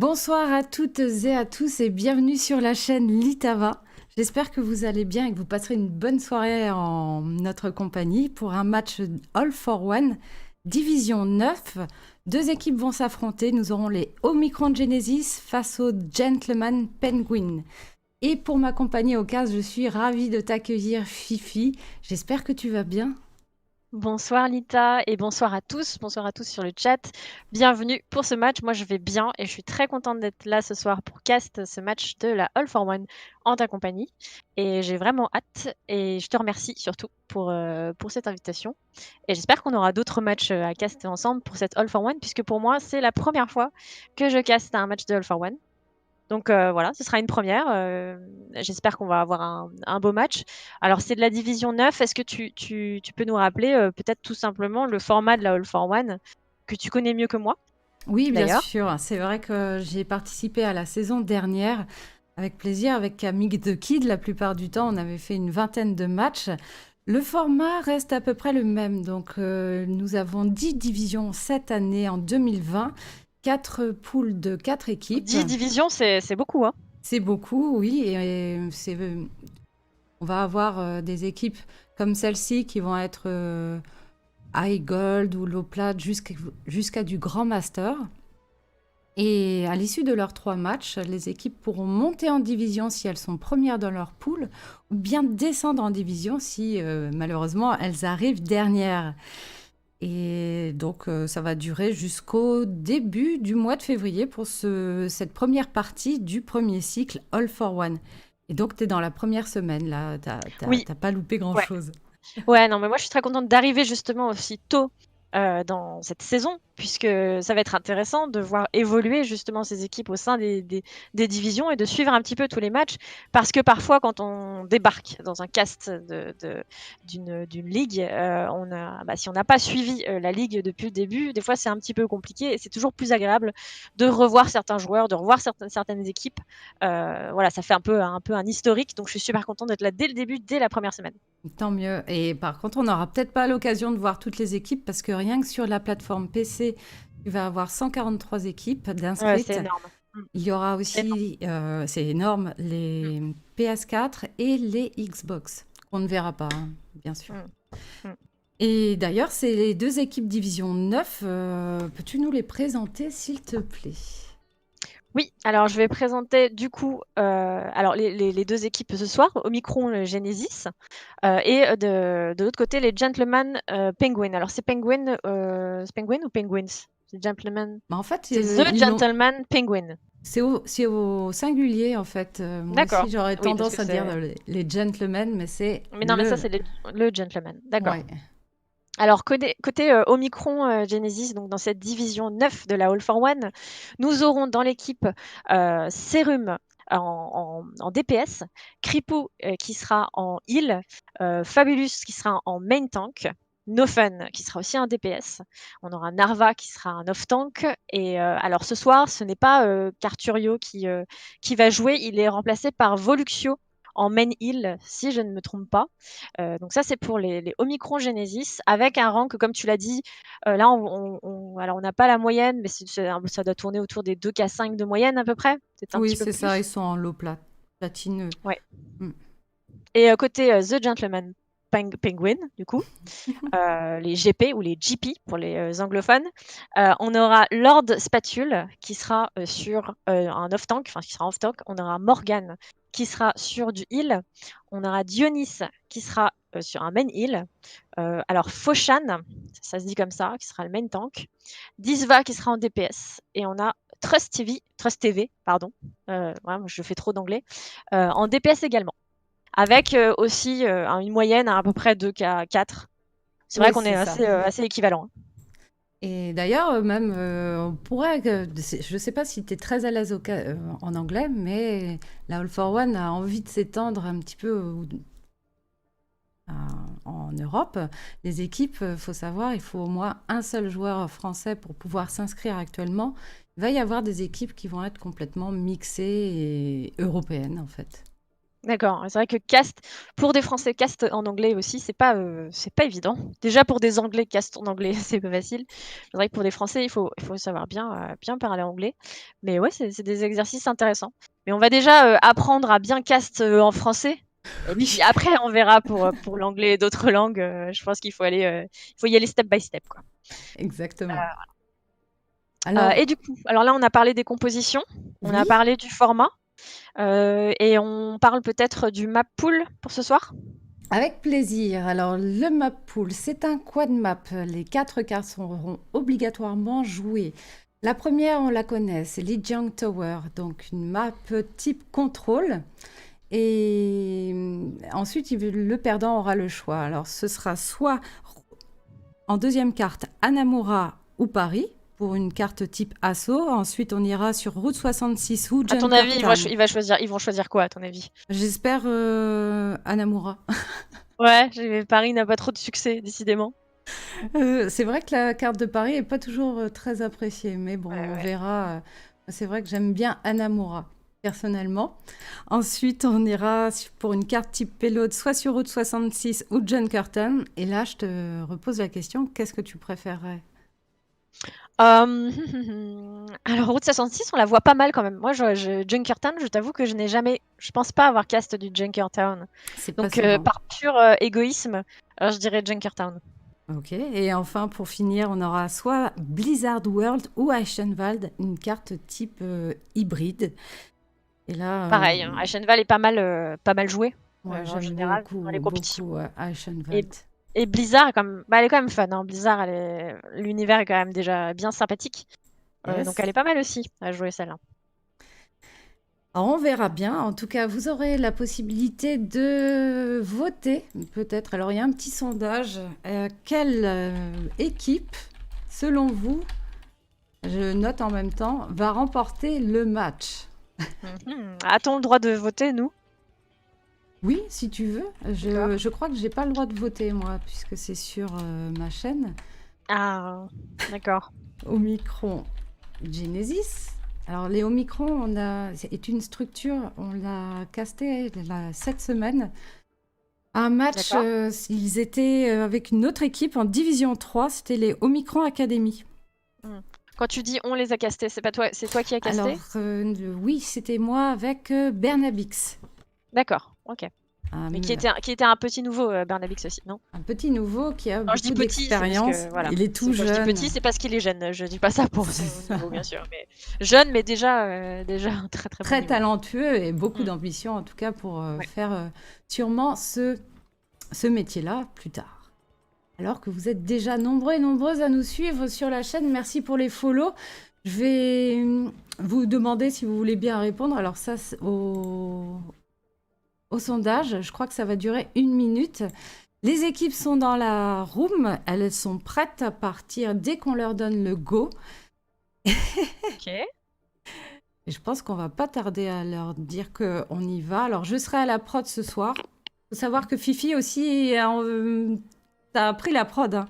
Bonsoir à toutes et à tous et bienvenue sur la chaîne Litava. J'espère que vous allez bien et que vous passerez une bonne soirée en notre compagnie pour un match All for One, Division 9. Deux équipes vont s'affronter. Nous aurons les Omicron Genesis face aux Gentleman Penguin. Et pour m'accompagner au cas, je suis ravie de t'accueillir, Fifi. J'espère que tu vas bien. Bonsoir Lita et bonsoir à tous sur le chat. Bienvenue pour ce match. Moi je vais bien et je suis très contente d'être là ce soir pour cast ce match de la All for One en ta compagnie. Et j'ai vraiment hâte et je te remercie surtout pour cette invitation. Et j'espère qu'on aura d'autres matchs à caster ensemble pour cette All for One puisque pour moi c'est la première fois que je caste un match de All for One. Donc voilà, ce sera une première. J'espère qu'on va avoir un beau match. Alors, c'est de la division 9. Est-ce que tu peux nous rappeler peut-être tout simplement le format de la All for One que tu connais mieux que moi, Oui, bien d'ailleurs? sûr. C'est vrai que j'ai participé à la saison dernière avec plaisir, avec Camille de Kid. La plupart du temps, on avait fait une vingtaine de matchs. Le format reste à peu près le même. Donc, nous avons 10 divisions cette année en 2020, 4 poules de 4 équipes. 10 divisions, c'est beaucoup, hein? C'est beaucoup, oui. On va avoir des équipes comme celle-ci qui vont être high gold ou low plat jusqu'à du grand master. Et à l'issue de leurs 3 matchs, les équipes pourront monter en division si elles sont premières dans leur poule, ou bien descendre en division si malheureusement elles arrivent dernières. Et donc ça va durer jusqu'au début du mois de février pour cette première partie du premier cycle All for One. Et donc tu es dans la première semaine là, Oui, t'as pas loupé ouais. grand-chose. Ouais, non, mais moi je suis très contente d'arriver justement aussi tôt dans cette saison, puisque ça va être intéressant de voir évoluer justement ces équipes au sein des divisions et de suivre un petit peu tous les matchs, parce que parfois quand on débarque dans un cast d'une ligue, si on n'a pas suivi la ligue depuis le début, des fois c'est un petit peu compliqué et c'est toujours plus agréable de revoir certains joueurs, de revoir certaines équipes. Voilà, ça fait un peu un historique, donc je suis super contente d'être là dès le début, dès la première semaine. Tant mieux. Et par contre, on n'aura peut-être pas l'occasion de voir toutes les équipes parce que rien que sur la plateforme PC, tu vas avoir 143 équipes Ouais, c'est d'inscrites. énorme. Mm. Il y aura C'est énorme. aussi, c'est énorme, les PS4 et les Xbox, qu'on ne verra pas, hein, bien sûr. Mm. Mm. Et d'ailleurs, c'est les deux équipes Division 9. Peux-tu nous les présenter, s'il te plaît? Oui, alors je vais présenter du coup alors les deux équipes ce soir, Omicron Genesis, et de l'autre côté les Gentlemen Penguin. Alors c'est Penguin ou Penguins? C'est Gentlemen. Bah, en fait, C'est The ils l'ont. Gentleman Penguin. C'est au singulier, en fait. Moi D'accord. aussi, j'aurais Oui, parce tendance que à dire c'est. les gentlemen, mais c'est Mais non, mais ça le. c'est le Gentleman. D'accord. Ouais. Alors, côté Omicron Genesis, donc dans cette division 9 de la All for One, nous aurons dans l'équipe Serum en DPS, Kripo qui sera en heal, Fabulous qui sera en main tank, No Fun qui sera aussi un DPS. On aura Narva qui sera un off tank. Et alors ce soir, ce n'est pas Carturio qui va jouer, il est remplacé par Voluxio en main heal, si je ne me trompe pas. Donc ça, c'est pour les Omicron Genesis, avec un rank, comme tu l'as dit, là, alors on n'a pas la moyenne, mais ça doit tourner autour des 2K5 de moyenne à peu près, peut-être un Oui, petit peu c'est ça, ils plus. sont en low platineux. Ouais. Mm. Et côté The Gentleman Penguin, du coup, les GP ou les GP pour les anglophones, on aura Lord Spatule qui sera sur un off-tank, enfin qui sera off-tank. On aura Morgan qui sera sur du heal. On aura Dionys qui sera sur un main heal. Alors Foshan, ça se dit comme ça, qui sera le main tank. Disva qui sera en DPS. Et on a Trust TV, pardon. Ouais, je fais trop d'anglais. En DPS également. Avec aussi une moyenne à peu près 2K4. C'est vrai Oui, qu'on est c'est ça. assez équivalent. Et d'ailleurs, même, on pourrait, je ne sais pas si tu es très à l'aise en anglais, mais la All for One a envie de s'étendre un petit peu en Europe. Les équipes, il faut savoir, il faut au moins un seul joueur français pour pouvoir s'inscrire actuellement. Il va y avoir des équipes qui vont être complètement mixées et européennes, en fait. D'accord. C'est vrai que cast, pour des Français, cast en anglais aussi, c'est pas évident. Déjà pour des Anglais, cast en anglais, c'est pas facile. C'est vrai que pour des Français, il faut savoir bien parler anglais. Mais ouais, c'est des exercices intéressants. Mais on va déjà apprendre à bien cast en français. Et Oui, puis après, on verra pour l'anglais et d'autres langues. Je pense il faut y aller step by step, quoi. exactement. Alors, Et du coup, alors là, on a parlé des compositions, on a oui, parlé du format, et on parle peut-être du map pool pour ce soir? avec plaisir. Alors, le map pool, c'est un quad map. Les 4 cartes seront obligatoirement jouées. La première, on la connaît, c'est Lijiang Tower, donc une map type contrôle. Et ensuite, le perdant aura le choix. Alors, ce sera soit en deuxième carte Anamura ou Paris pour une carte type assaut. Ensuite, on ira sur Route 66 ou À ton avis, Junkertown. ils vont choisir quoi, à ton avis? J'espère Anamura. Ouais, Paris n'a pas trop de succès, décidément. C'est vrai que la carte de Paris est pas toujours très appréciée, mais bon, Ouais, on ouais. verra. C'est vrai que j'aime bien Anamura, personnellement. Ensuite, on ira pour une carte type payload, soit sur Route 66 ou Junkertown. Et là, je te repose la question, qu'est-ce que tu préférerais? Alors, Route 66, on la voit pas mal quand même. Moi, Junkertown, je t'avoue que je pense pas avoir cast du Junkertown. C'est pas Donc, souvent. par pur égoïsme, je dirais Junkertown. Ok. Et enfin, pour finir, on aura soit Blizzard World ou Eichenwald, une carte type hybride. Et là, Pareil, hein, Eichenwald est pas mal joué, moi, en j'aime général, dans les beaucoup, compétitions. beaucoup Et, Eichenwald. et Blizzard, elle est quand même fun, hein. Blizzard, l'univers est quand même déjà bien sympathique. Donc, Yes. elle est pas mal aussi à jouer celle-là. Alors, on verra bien. En tout cas, vous aurez la possibilité de voter, peut-être. Alors, il y a un petit sondage. Quelle équipe, selon vous, je note en même temps, va remporter le match? A-t-on le droit de voter, nous? Oui, si tu veux. D'accord. Je crois que j'ai pas le droit de voter, moi, puisque c'est sur ma chaîne. Ah, d'accord. Omicron Genesis. Alors, les Omicron, c'est une structure, on l'a casté cette semaine. Un match, D'accord. ils étaient avec une autre équipe en Division 3, c'était les Omicron Academy. Hmm. Quand tu dis on les a castés, c'est toi qui as Alors, casté? oui, c'était moi avec Bernabix. D'accord, ok. Mais Un, qui était un petit nouveau, Bernabix aussi, non? un petit nouveau qui a Quand je dis beaucoup petit, c'est parce d'expérience. que, voilà. Il est tout Quand je dis jeune. petit, c'est parce qu'il est jeune. Je dis pas ça pour C'est son ça. niveau, bien sûr. Mais jeune, mais déjà un très très bon Très niveau. talentueux et beaucoup Hmm. d'ambition, en tout cas, pour Ouais. faire sûrement ce métier-là plus tard. Alors que vous êtes déjà nombreux et nombreuses à nous suivre sur la chaîne, merci pour les follow. Je vais vous demander si vous voulez bien répondre. Alors ça, au sondage, je crois que ça va durer 1 minute. Les équipes sont dans la room, elles sont prêtes à partir dès qu'on leur donne le go. Ok. Et je pense qu'on va pas tarder à leur dire qu'on y va. Alors je serai à la prod ce soir. Faut savoir que Fifi aussi, t'as pris la prod, hein.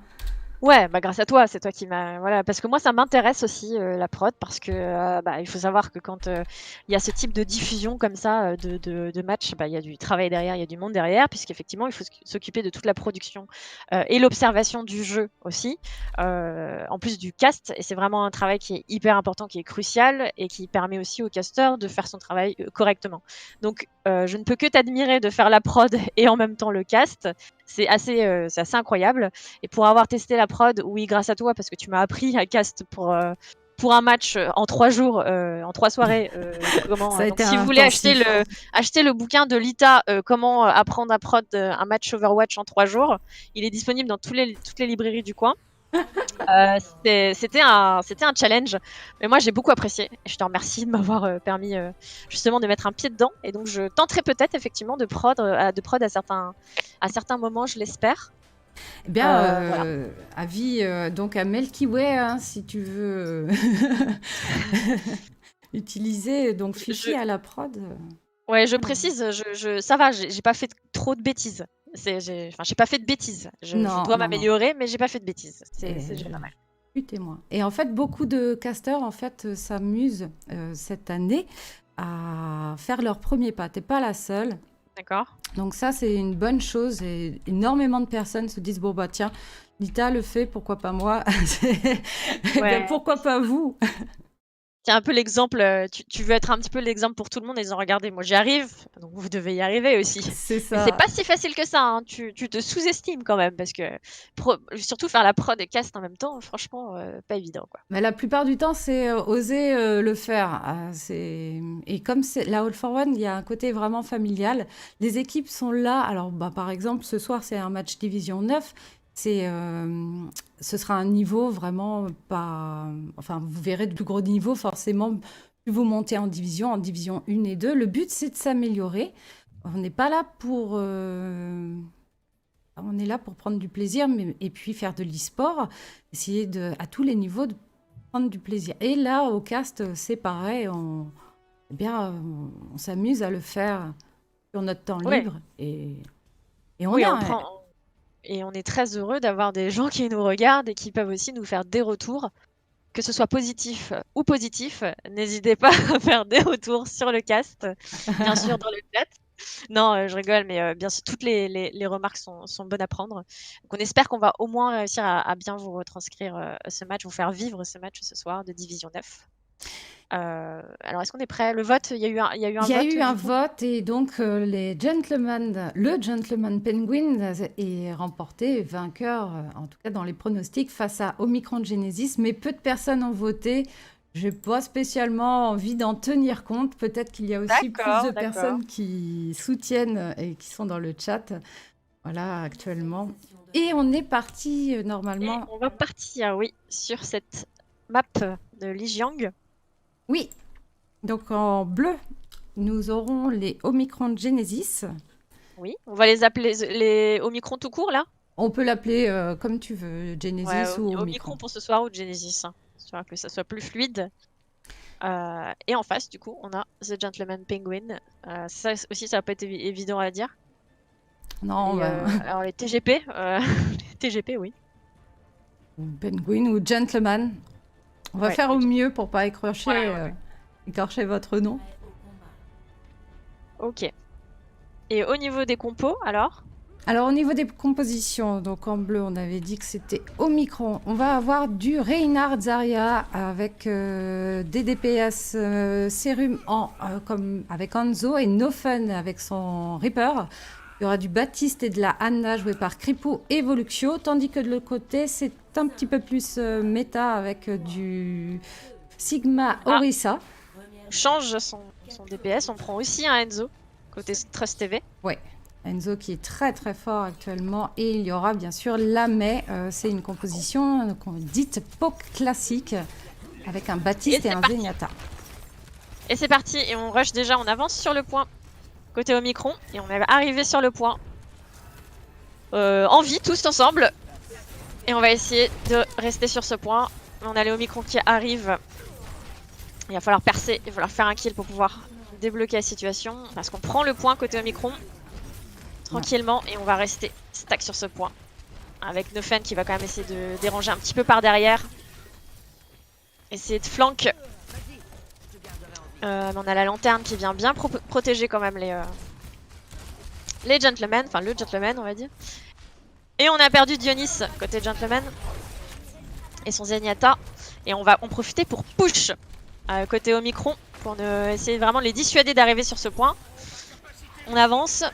Ouais, bah grâce à toi, c'est toi qui m'as voilà, parce que moi ça m'intéresse aussi, la prod parce que, bah, il faut savoir que quand, il y a ce type de diffusion comme ça, de matchs, bah, il y a du travail derrière, il y a du monde derrière puisqu'effectivement il faut s'occuper de toute la production, et l'observation du jeu aussi, en plus du cast et c'est vraiment un travail qui est hyper important, qui est crucial et qui permet aussi au casteur de faire son travail, correctement. Donc, je ne peux que t'admirer de faire la prod et en même temps le cast. C'est assez incroyable et pour avoir testé la prod, oui, grâce à toi, parce que tu m'as appris à cast pour un match en 3 jours, en 3 soirées. Ça a Donc, été si vous voulez intensif. acheter le bouquin de Lita, comment apprendre à prod un match Overwatch en 3 jours, il est disponible dans toutes les librairies du coin. C'était un challenge, mais moi j'ai beaucoup apprécié. Et je te remercie de m'avoir permis justement de mettre un pied dedans. Et donc je tenterai peut-être effectivement de prod à certains moments, je l'espère. Eh bien, Voilà. avis donc à Milky Way, hein, si tu veux utiliser donc Je, Fifi à la prod. ouais, je Voilà. précise, ça va, j'ai pas fait trop de bêtises. Enfin, j'ai pas fait de bêtises. Je Non, dois non, non. m'améliorer, mais j'ai pas fait de bêtises. C'est Et déjà je pas mal. suis témoin. Et en fait, beaucoup de casteurs en fait s'amusent cette année à faire leur premier pas. T'es pas la seule. D'accord. Donc ça, c'est une bonne chose et énormément de personnes se disent, bon bah tiens, Lita le fait, pourquoi pas moi? Eh bien, Ouais. pourquoi pas vous? C'est un peu l'exemple, tu veux être un petit peu l'exemple pour tout le monde en disant: «Regardez, moi j'y arrive, donc vous devez y arriver aussi». C'est Mais c'est ça. pas si facile que ça, hein. Tu te sous-estimes quand même parce que surtout faire la prod et cast en même temps, franchement, pas évident, quoi. Mais la plupart du temps, c'est oser le faire. Et comme c'est la All for One, il y a un côté vraiment familial. Les équipes sont là. Alors, bah, par exemple, ce soir, c'est un match Division 9. Ce sera un niveau vraiment pas... Enfin, vous verrez de plus gros niveaux, forcément, plus vous montez en Division 1 et 2. Le but, c'est de s'améliorer. On n'est pas là pour... On est là pour prendre du plaisir et puis faire de l'e-sport, essayer à tous les niveaux de prendre du plaisir. Et là, au cast, c'est pareil, on s'amuse à le faire sur notre temps Ouais. libre et on Oui, on a... prend et on est très heureux d'avoir des gens qui nous regardent et qui peuvent aussi nous faire des retours, que ce soit positif ou positif. N'hésitez pas à faire des retours sur le cast, bien sûr dans le chat. Non, je rigole, mais bien sûr, toutes les remarques sont bonnes à prendre. Donc on espère qu'on va au moins réussir à bien vous retranscrire, ce match, vous faire vivre ce match ce soir de Division 9. Alors est-ce qu'on est prêt? Le vote, il y a eu un Il y a vote eu du un coup? vote et donc le Gentleman Penguin est remporté, vainqueur, en tout cas dans les pronostics, face à Omicron Genesis, mais peu de personnes ont voté. Je n'ai pas spécialement envie d'en tenir compte. Peut-être qu'il y a aussi plus de D'accord, d'accord. personnes qui soutiennent et qui sont dans le chat, voilà, actuellement. Et on est parti Et normalement. on va partir, oui, sur cette map de Lijiang. Oui, donc en bleu, nous aurons les Omicron Genesis. Oui, on va les appeler les Omicron tout court là? On peut l'appeler comme tu veux, Ouais, Genesis ou Omicron Omicron. pour ce soir ou Genesis, hein, histoire que ça soit plus fluide. Et en face, du coup, on a The Gentleman Penguin. Ça aussi, ça va pas être évident à dire. Non, Alors les TGP, les TGP, oui. Penguin ou Gentleman. On va Ouais, faire au plutôt. mieux pour pas Ouais. écorcher votre nom. Ok. Et au niveau des compos, alors? Alors au niveau des compositions, donc en bleu, on avait dit que c'était Omicron. On va avoir du Reinhard Zarya avec des DPS Serum avec Hanzo et No Fun avec son Reaper. Il y aura du Baptiste et de la Anna jouée par Kripo et Voluxio, tandis que de l'autre côté, c'est un petit peu plus méta avec du Sigma Orisa. On change son DPS, on prend aussi un Enzo, côté Trust TV. Ouais, Enzo qui est très très fort actuellement. Et il y aura bien sûr Lamay, c'est une composition dite poke classique avec un Baptiste et un Zenyatta. Et c'est parti, et on rush déjà, on avance sur le point côté Omicron, et on est arrivé sur le point en vie tous ensemble. Et on va essayer de rester sur ce point. On a les Omicron qui arrivent. Il va falloir percer, il va falloir faire un kill pour pouvoir débloquer la situation. Parce qu'on prend le point côté Omicron tranquillement, et on va rester stack sur ce point. Avec Nofen qui va quand même essayer de déranger un petit peu par derrière. Essayer de flank. On a la lanterne qui vient bien protéger quand même les gentlemen, enfin le gentleman on va dire. Et on a perdu Dionys côté gentleman et son Zenyatta. Et on va en profiter pour push côté Omicron pour essayer vraiment de les dissuader d'arriver sur ce point. On avance,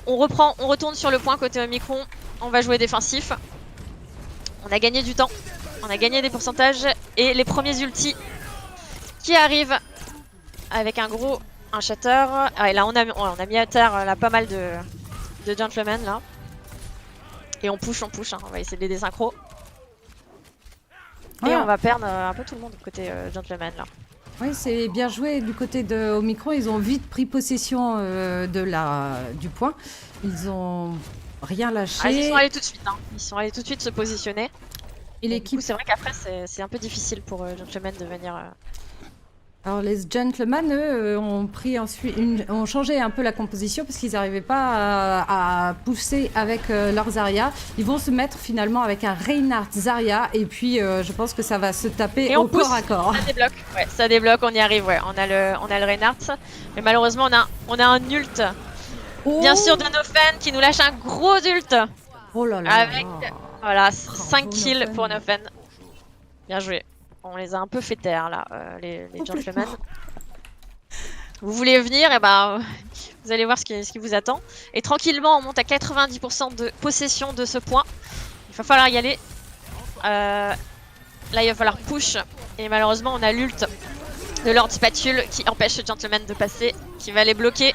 on retourne sur le point côté Omicron. On va jouer défensif. On a gagné du temps, on a gagné des pourcentages et les premiers ultis qui arrivent avec un shatter. Ah, et là on a mis à terre là, pas mal de gentlemen là. Et on push, hein. On va essayer de les désynchro. Voilà. Et on va perdre un peu tout le monde côté gentleman là. Oui, c'est bien joué du côté de Omicron. Ils ont vite pris possession du point. Ils ont rien lâché. Ah, ils sont allés tout de suite, hein. Ils sont allés tout de suite se positionner. Et l'équipe. C'est vrai qu'après c'est un peu difficile pour gentleman de venir. Alors les gentlemen, eux, ont changé un peu la composition parce qu'ils n'arrivaient pas à pousser avec leurs Zarya. Ils vont se mettre finalement avec un Reinhardt Zarya et puis je pense que ça va se taper au corps à corps. Ça débloque, ouais, ça débloque, on y arrive, ouais. On a le Reinhardt, mais malheureusement on a un ult Oh, Bien sûr, de Nofen qui nous lâche un gros ult. oh là là Avec, là. voilà, Bravo, 5 kills Nofen. pour Nofen. Bien joué. On les a un peu fait taire là, les Complètement. gentlemen. Vous voulez venir, et ben vous allez voir ce qui vous attend. Et tranquillement, on monte à 90% de possession de ce point. Il va falloir y aller. Là, il va falloir push. Et malheureusement, on a l'ult de Lord Spatule qui empêche ce gentleman de passer, qui va les bloquer.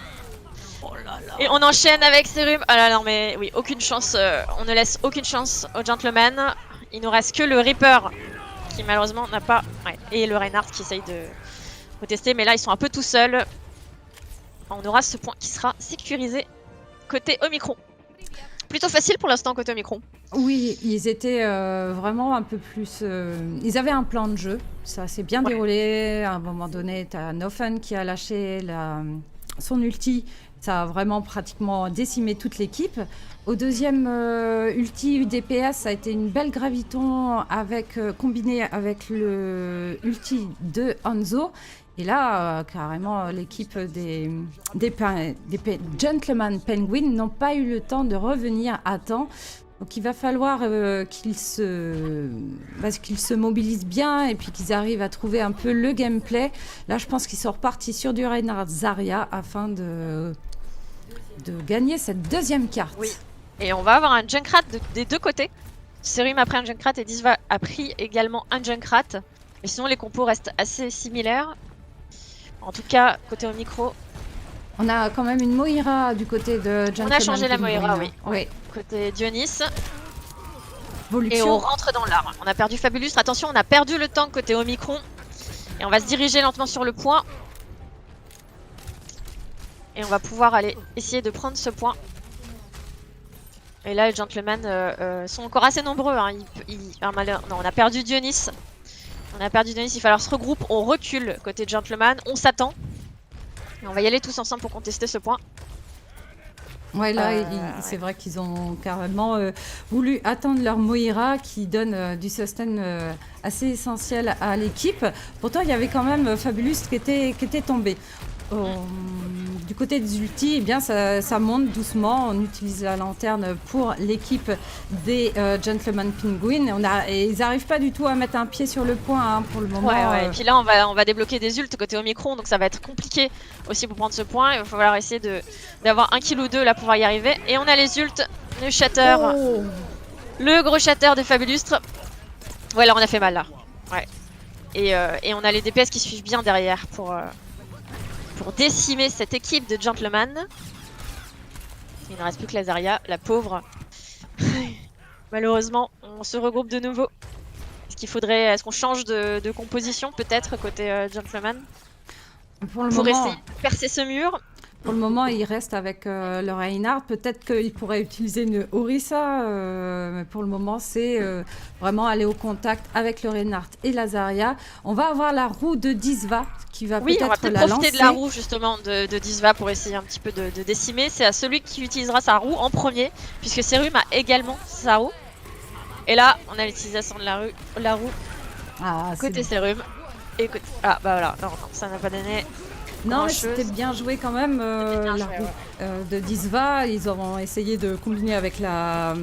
Et on enchaîne avec Serum. Ah là non mais oui, aucune chance. On ne laisse aucune chance au gentleman. Il nous reste que le Reaper qui malheureusement n'a pas... Ouais. Et le Reinhardt qui essaye de tester. Mais là, ils sont un peu tout seuls. On aura ce point qui sera sécurisé côté Omicron. Plutôt facile pour l'instant côté Omicron. Oui, ils étaient vraiment un peu plus. Ils avaient un plan de jeu, ça s'est bien déroulé. À un moment donné, tu as Nofen qui a lâché son ulti. Ça a vraiment pratiquement décimé toute l'équipe. Au deuxième ulti UDPS, ça a été une belle graviton combiné avec le ulti de Hanzo. Et là, carrément, l'équipe des Gentleman Penguin n'ont pas eu le temps de revenir à temps. Donc il va falloir qu'ils se mobilisent bien et puis qu'ils arrivent à trouver un peu le gameplay. Là, je pense qu'ils sont repartis sur du Reinhardt Zarya afin de gagner cette deuxième carte. Oui. Et on va avoir un Junkrat des deux côtés. Serum a pris un Junkrat et Disva a pris également un Junkrat. Mais sinon, les compos restent assez similaires. En tout cas, côté Omicron. On a quand même une Moira du côté de Gentleman. On a changé la Penguin. Moira, oui. Oui. Côté Dionys. Voluption. Et on rentre dans l'art. On a perdu Fabulustre. Attention, on a perdu le tank côté Omicron. Et on va se diriger lentement sur le point. Et on va pouvoir aller essayer de prendre ce point. Et là, les gentlemen sont encore assez nombreux. Hein. Non, on a perdu Dionys. On a perdu Dionys, il va falloir se regrouper. On recule côté gentleman. On s'attend. Et on va y aller tous ensemble pour contester ce point. Ouais, là, c'est vrai qu'ils ont carrément voulu attendre leur Moira qui donne du sustain assez essentiel à l'équipe. Pourtant, il y avait quand même Fabulous qui était tombé. Du côté des ultis, eh bien, ça monte doucement. On utilise la lanterne pour l'équipe des Gentleman Penguin. Et ils n'arrivent pas du tout à mettre un pied sur le point hein, pour le moment. Ouais. Et puis là, on va débloquer des ults côté Omicron, donc ça va être compliqué aussi pour prendre ce point. Il va falloir essayer d'avoir un kill ou deux là pour y arriver. Et on a les ults, le shatter, le gros shatter de Fabulustre. Ouais, là, on a fait mal là. Ouais. Et on a les DPS qui suivent bien derrière pour décimer cette équipe de gentlemen. Il ne reste plus que la Zarya, la pauvre. Malheureusement, on se regroupe de nouveau. Est-ce qu'on change de composition peut-être côté gentleman pour essayer de percer ce mur? Pour le moment, il reste avec le Reinhardt. Peut-être qu'il pourrait utiliser une Orisa, mais pour le moment, c'est vraiment aller au contact avec le Reinhardt et la Zarya. On va avoir la roue de Disva qui va peut-être la lancer. Oui, on va peut-être profiter de la roue justement de Disva pour essayer un petit peu de décimer. C'est à celui qui utilisera sa roue en premier, puisque Serum a également sa roue. Et là, on a l'utilisation de la roue côté Serum. Et côté... Ah bah voilà, non, ça n'a pas donné. Non, mais c'était bien joué quand même, la roue de Disva. Ils auront essayé de combiner avec la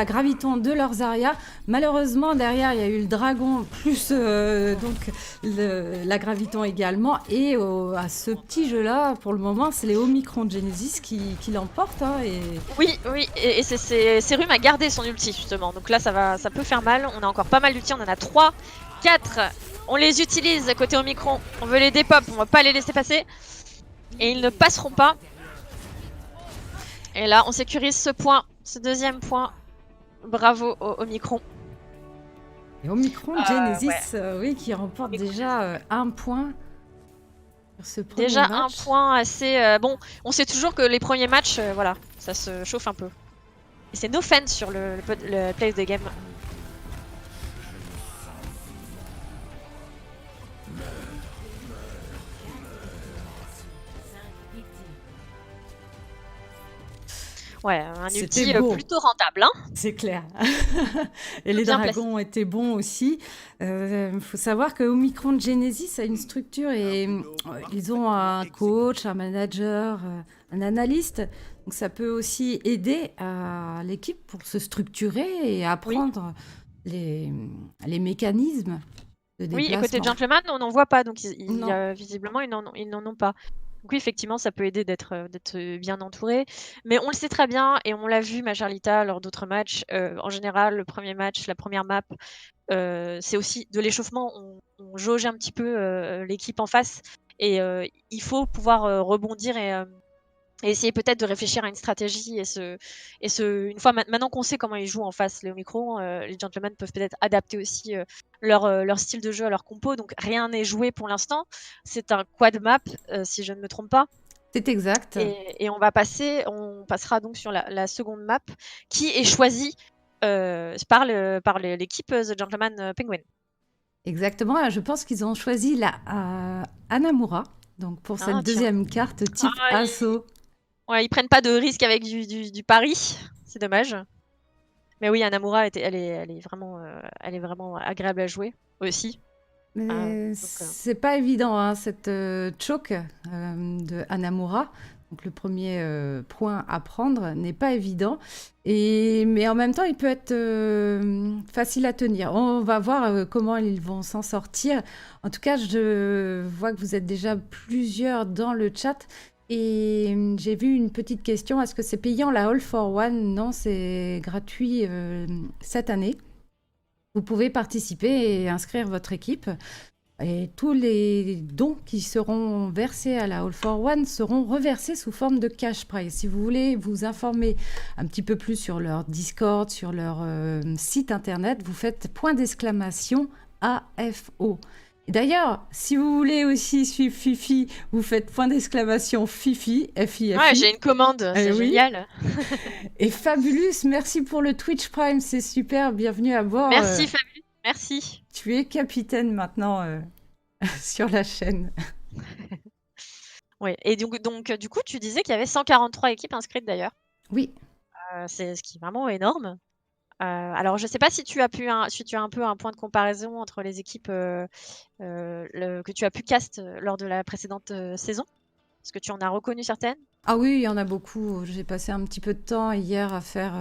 graviton de leur Zarya. Malheureusement, derrière, il y a eu le dragon, plus la graviton également. Et à ce petit jeu-là, pour le moment, c'est les Omicron Genesis qui l'emportent. Hein, Oui, et Serum a gardé son ulti, justement. Donc là, ça peut faire mal. On a encore pas mal d'ulti, on en a 3, 4... On les utilise côté Omicron, on veut les dépop, on va pas les laisser passer. Et ils ne passeront pas. Et là, on sécurise ce point, ce deuxième point. Bravo au Omicron. Et Omicron Genesis, oui, qui remporte déjà un point. Sur ce premier déjà match. Un point assez... bon, on sait toujours que les premiers matchs, voilà, ça se chauffe un peu. Et c'est Nofen sur le play of the game. Ouais, un C'était ulti beau. plutôt rentable, hein. C'est clair. Et les Bien placé. dragons étaient bons aussi. Faut savoir que Omicron Genesis a une structure et ils ont un coach, un manager, un analyste. Donc ça peut aussi aider à l'équipe pour se structurer et Oui. apprendre les, les mécanismes de Oui, et côté déplacement. gentleman, on n'en voit pas, donc Non. visiblement, ils n'en ont pas. Donc oui, effectivement, ça peut aider d'être bien entouré. Mais on le sait très bien, et on l'a vu, ma chère Lita, lors d'autres matchs. En général, le premier match, la première map, c'est aussi de l'échauffement. On jauge un petit peu l'équipe en face, et il faut pouvoir rebondir et essayer peut-être de réfléchir à une stratégie une fois maintenant qu'on sait comment ils jouent en face les Omicron, les gentlemen peuvent peut-être adapter aussi leur style de jeu à leur compo. Donc rien n'est joué pour l'instant. C'est un quad map, si je ne me trompe pas. C'est exact. Et on passera donc sur la seconde map qui est choisie par l'équipe The Gentleman Penguin. Exactement. Je pense qu'ils ont choisi la Anamura. Donc pour Ah, cette tiens. deuxième carte type assaut. Ouais, ils prennent pas de risque avec du pari, c'est dommage. Mais oui, Anamura, elle est vraiment agréable à jouer aussi. Mais c'est pas évident, hein, cette choke de Anamura. Donc le premier point à prendre n'est pas évident. Mais en même temps, il peut être facile à tenir. On va voir comment ils vont s'en sortir. En tout cas, je vois que vous êtes déjà plusieurs dans le chat. Et j'ai vu une petite question. Est-ce que c'est payant la All for One? Non, c'est gratuit cette année. Vous pouvez participer et inscrire votre équipe. Et tous les dons qui seront versés à la All for One seront reversés sous forme de cash prize. Si vous voulez vous informer un petit peu plus sur leur Discord, sur leur site internet, vous faites !AFO. D'ailleurs, si vous voulez aussi suivre Fifi, vous faites !Fifi, F-I-F-I. Ouais, j'ai une commande, c'est génial. Et Fabulous, merci pour le Twitch Prime, c'est super, bienvenue à bord. Merci Fabulous, merci. Tu es capitaine maintenant sur la chaîne. Oui, et donc du coup, tu disais qu'il y avait 143 équipes inscrites d'ailleurs. Oui. C'est ce qui est vraiment énorme. Alors, je ne sais pas si tu as un peu un point de comparaison entre les équipes que tu as pu cast lors de la précédente saison. Est-ce que tu en as reconnu certaines? Ah oui, il y en a beaucoup. J'ai passé un petit peu de temps hier à faire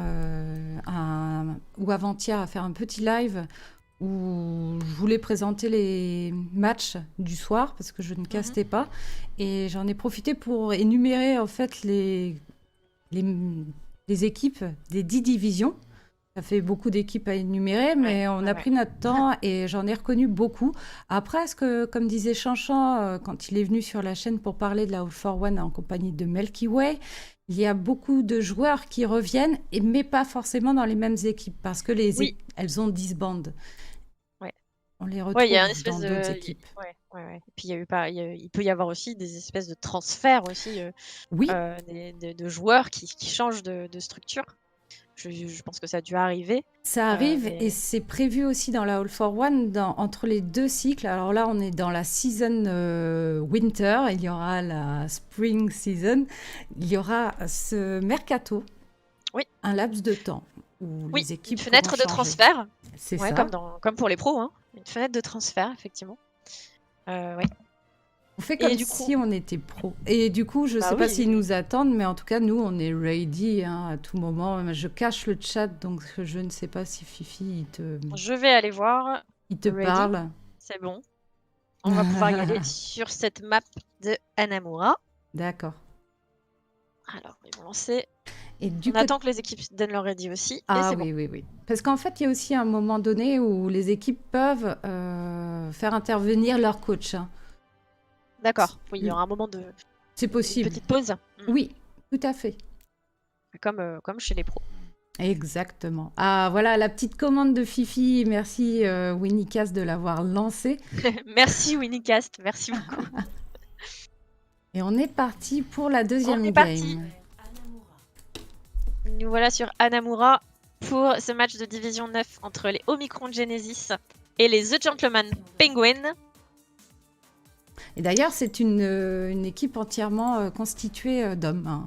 ou avant-hier à faire un petit live où je voulais présenter les matchs du soir parce que je ne castais pas. Et j'en ai profité pour énumérer en fait les équipes des 10 divisions. Ça fait beaucoup d'équipes à énumérer, mais on a pris notre temps et j'en ai reconnu beaucoup. Après, comme disait Chanchan, quand il est venu sur la chaîne pour parler de la All for One en compagnie de Milky Way, il y a beaucoup de joueurs qui reviennent, mais pas forcément dans les mêmes équipes, parce que elles ont disband. On les retrouve dans d'autres équipes. Et puis il peut y avoir aussi des espèces de transferts aussi, de joueurs qui changent de structure. Je pense que ça a dû arriver. Ça arrive et c'est prévu aussi dans la All for One entre les deux cycles. Alors là, on est dans la season winter, il y aura la spring season, il y aura ce mercato, un laps de temps où les équipes une fenêtre de transfert. C'est ça. Comme pour les pros, hein. Une fenêtre de transfert, effectivement. On fait comme si on était pro. Et du coup, je ne sais pas s'ils nous attendent, mais en tout cas, nous, on est ready à tout moment. Je cache le chat, donc je ne sais pas si Fifi, Je vais aller voir. Il te parle. C'est bon. On va pouvoir y aller sur cette map de Anamura. D'accord. Alors, ils vont lancer. Et on attend que les équipes donnent leur ready aussi. Ah et oui, oui. Parce qu'en fait, il y a aussi un moment donné où les équipes peuvent faire intervenir leur coach. D'accord. Oui, il y aura un moment de. C'est possible. Une petite pause. Oui, tout à fait. Comme chez les pros. Exactement. Ah, voilà la petite commande de Fifi. Merci Winnicast de l'avoir lancée. Merci Winnicast, merci beaucoup. Et on est parti pour la deuxième game. Nous voilà sur Anamura pour ce match de division 9 entre les Omicron Genesis et les The Gentleman Penguin. Et d'ailleurs, c'est une équipe entièrement constituée d'hommes, hein,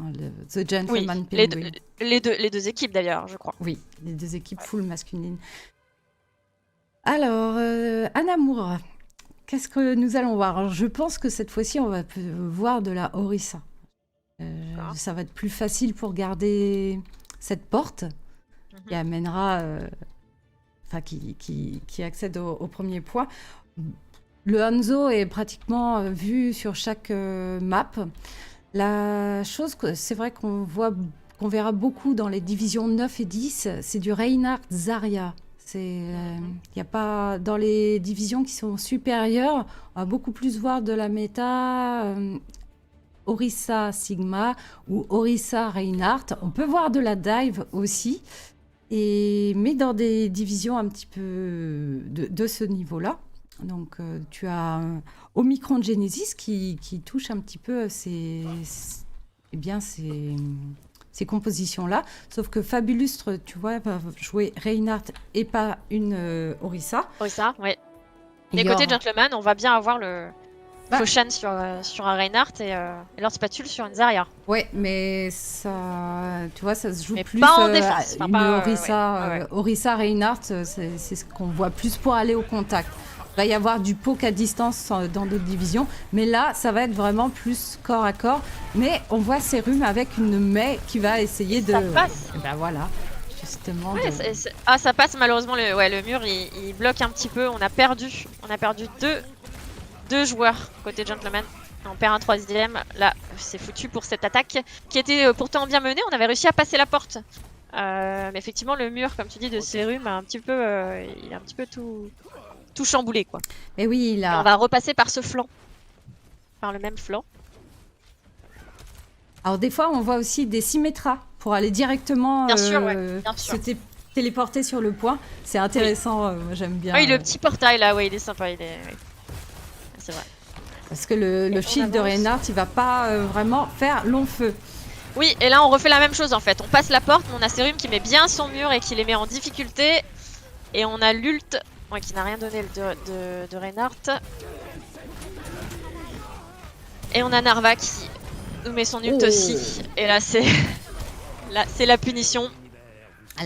The Oui, Gentleman Penguin. les deux équipes d'ailleurs, je crois. Oui, les deux équipes full masculines. Alors, Anamour, qu'est-ce que nous allons voir? Alors, je pense que cette fois-ci, on va voir de la Orisa. D'accord. Ça va être plus facile pour garder cette porte qui Mhm. amènera, enfin qui accède au premier point. Le Hanzo est pratiquement vu sur chaque map. La chose, c'est vrai qu'on verra beaucoup dans les divisions 9 et 10, c'est du Reinhardt Zarya. Il y a pas dans les divisions qui sont supérieures, on va beaucoup plus voir de la méta Orisa Sigma ou Orisa Reinhardt. On peut voir de la dive aussi, mais dans des divisions un petit peu de ce niveau-là. Donc tu as Omicron Genesis qui touche un petit peu eh bien, ces compositions-là. Sauf que Fabulustre, tu vois, va jouer Reinhardt et pas une Orisa. Orisa, ouais. Il Et y côté aura- Gentleman, on va bien avoir le Bah, Foshan sur un Reinhardt et Lord Spatule sur une Zarya. Ouais, mais ça, tu vois, ça se joue Mais plus pas en défense. Enfin, une pas, Orisa, ouais. Orisa Reinhardt, c'est ce qu'on voit plus pour aller au contact. Il va y avoir du poke à distance dans d'autres divisions, mais là, ça va être vraiment plus corps à corps. Mais on voit Serum avec une Mei qui va essayer de. Ça passe. Et ben voilà, justement. Ouais, ah, ça passe malheureusement. Le mur, il bloque un petit peu. On a perdu deux joueurs côté Gentleman. On perd un troisième. Là, c'est foutu pour cette attaque qui était pourtant bien menée. On avait réussi à passer la porte. Mais effectivement, le mur, comme tu dis, de Serum a il a un petit peu tout chamboulé, quoi. Et oui, Et on va repasser par ce flanc, par le même flanc. Alors des fois, on voit aussi des symétras pour aller directement Bien sûr, ouais, bien sûr. téléporter sur le point. C'est intéressant, moi, j'aime bien. Oui, le petit portail là, ouais, il est sympa, oui. C'est vrai. Parce que le shield de Reinhardt, il va pas vraiment faire long feu. Oui, et là on refait la même chose en fait. On passe la porte, mais on a Serum qui met bien son mur et qui les met en difficulté. Et on a l'ult, ouais, qui n'a rien donné de Reinhardt. Et on a Narva qui nous met son ult aussi. Et là c'est la punition.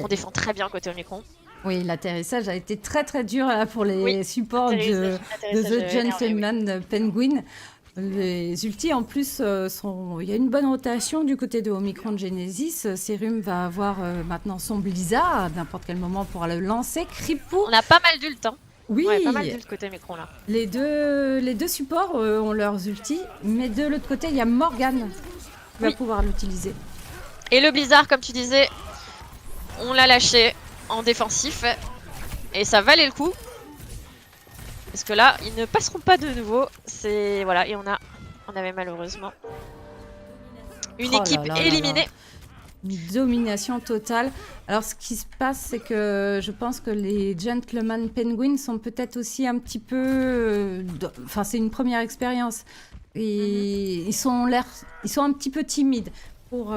On défend très bien côté Omicron. Oui, l'atterrissage a été très très dur là, pour les supports de The Gentleman Penguin. Les ultis en plus, il y a une bonne rotation du côté de Omicron Genesis. Serum va avoir maintenant son Blizzard à n'importe quel moment pour le lancer. Cripou. On a pas mal d'ult, hein. Oui, ouais, pas mal d'ult côté Omicron là. Les deux supports ont leurs ultis, mais de l'autre côté, il y a Morgane qui va pouvoir l'utiliser. Et le Blizzard, comme tu disais, on l'a lâché en défensif et ça valait le coup. Parce que là, ils ne passeront pas de nouveau. C'est voilà, et on avait malheureusement une équipe éliminée. Une domination totale. Alors, ce qui se passe, c'est que je pense que les Gentleman Penguins sont peut-être aussi un petit peu. Enfin, c'est une première expérience. Et ils sont un petit peu timides pour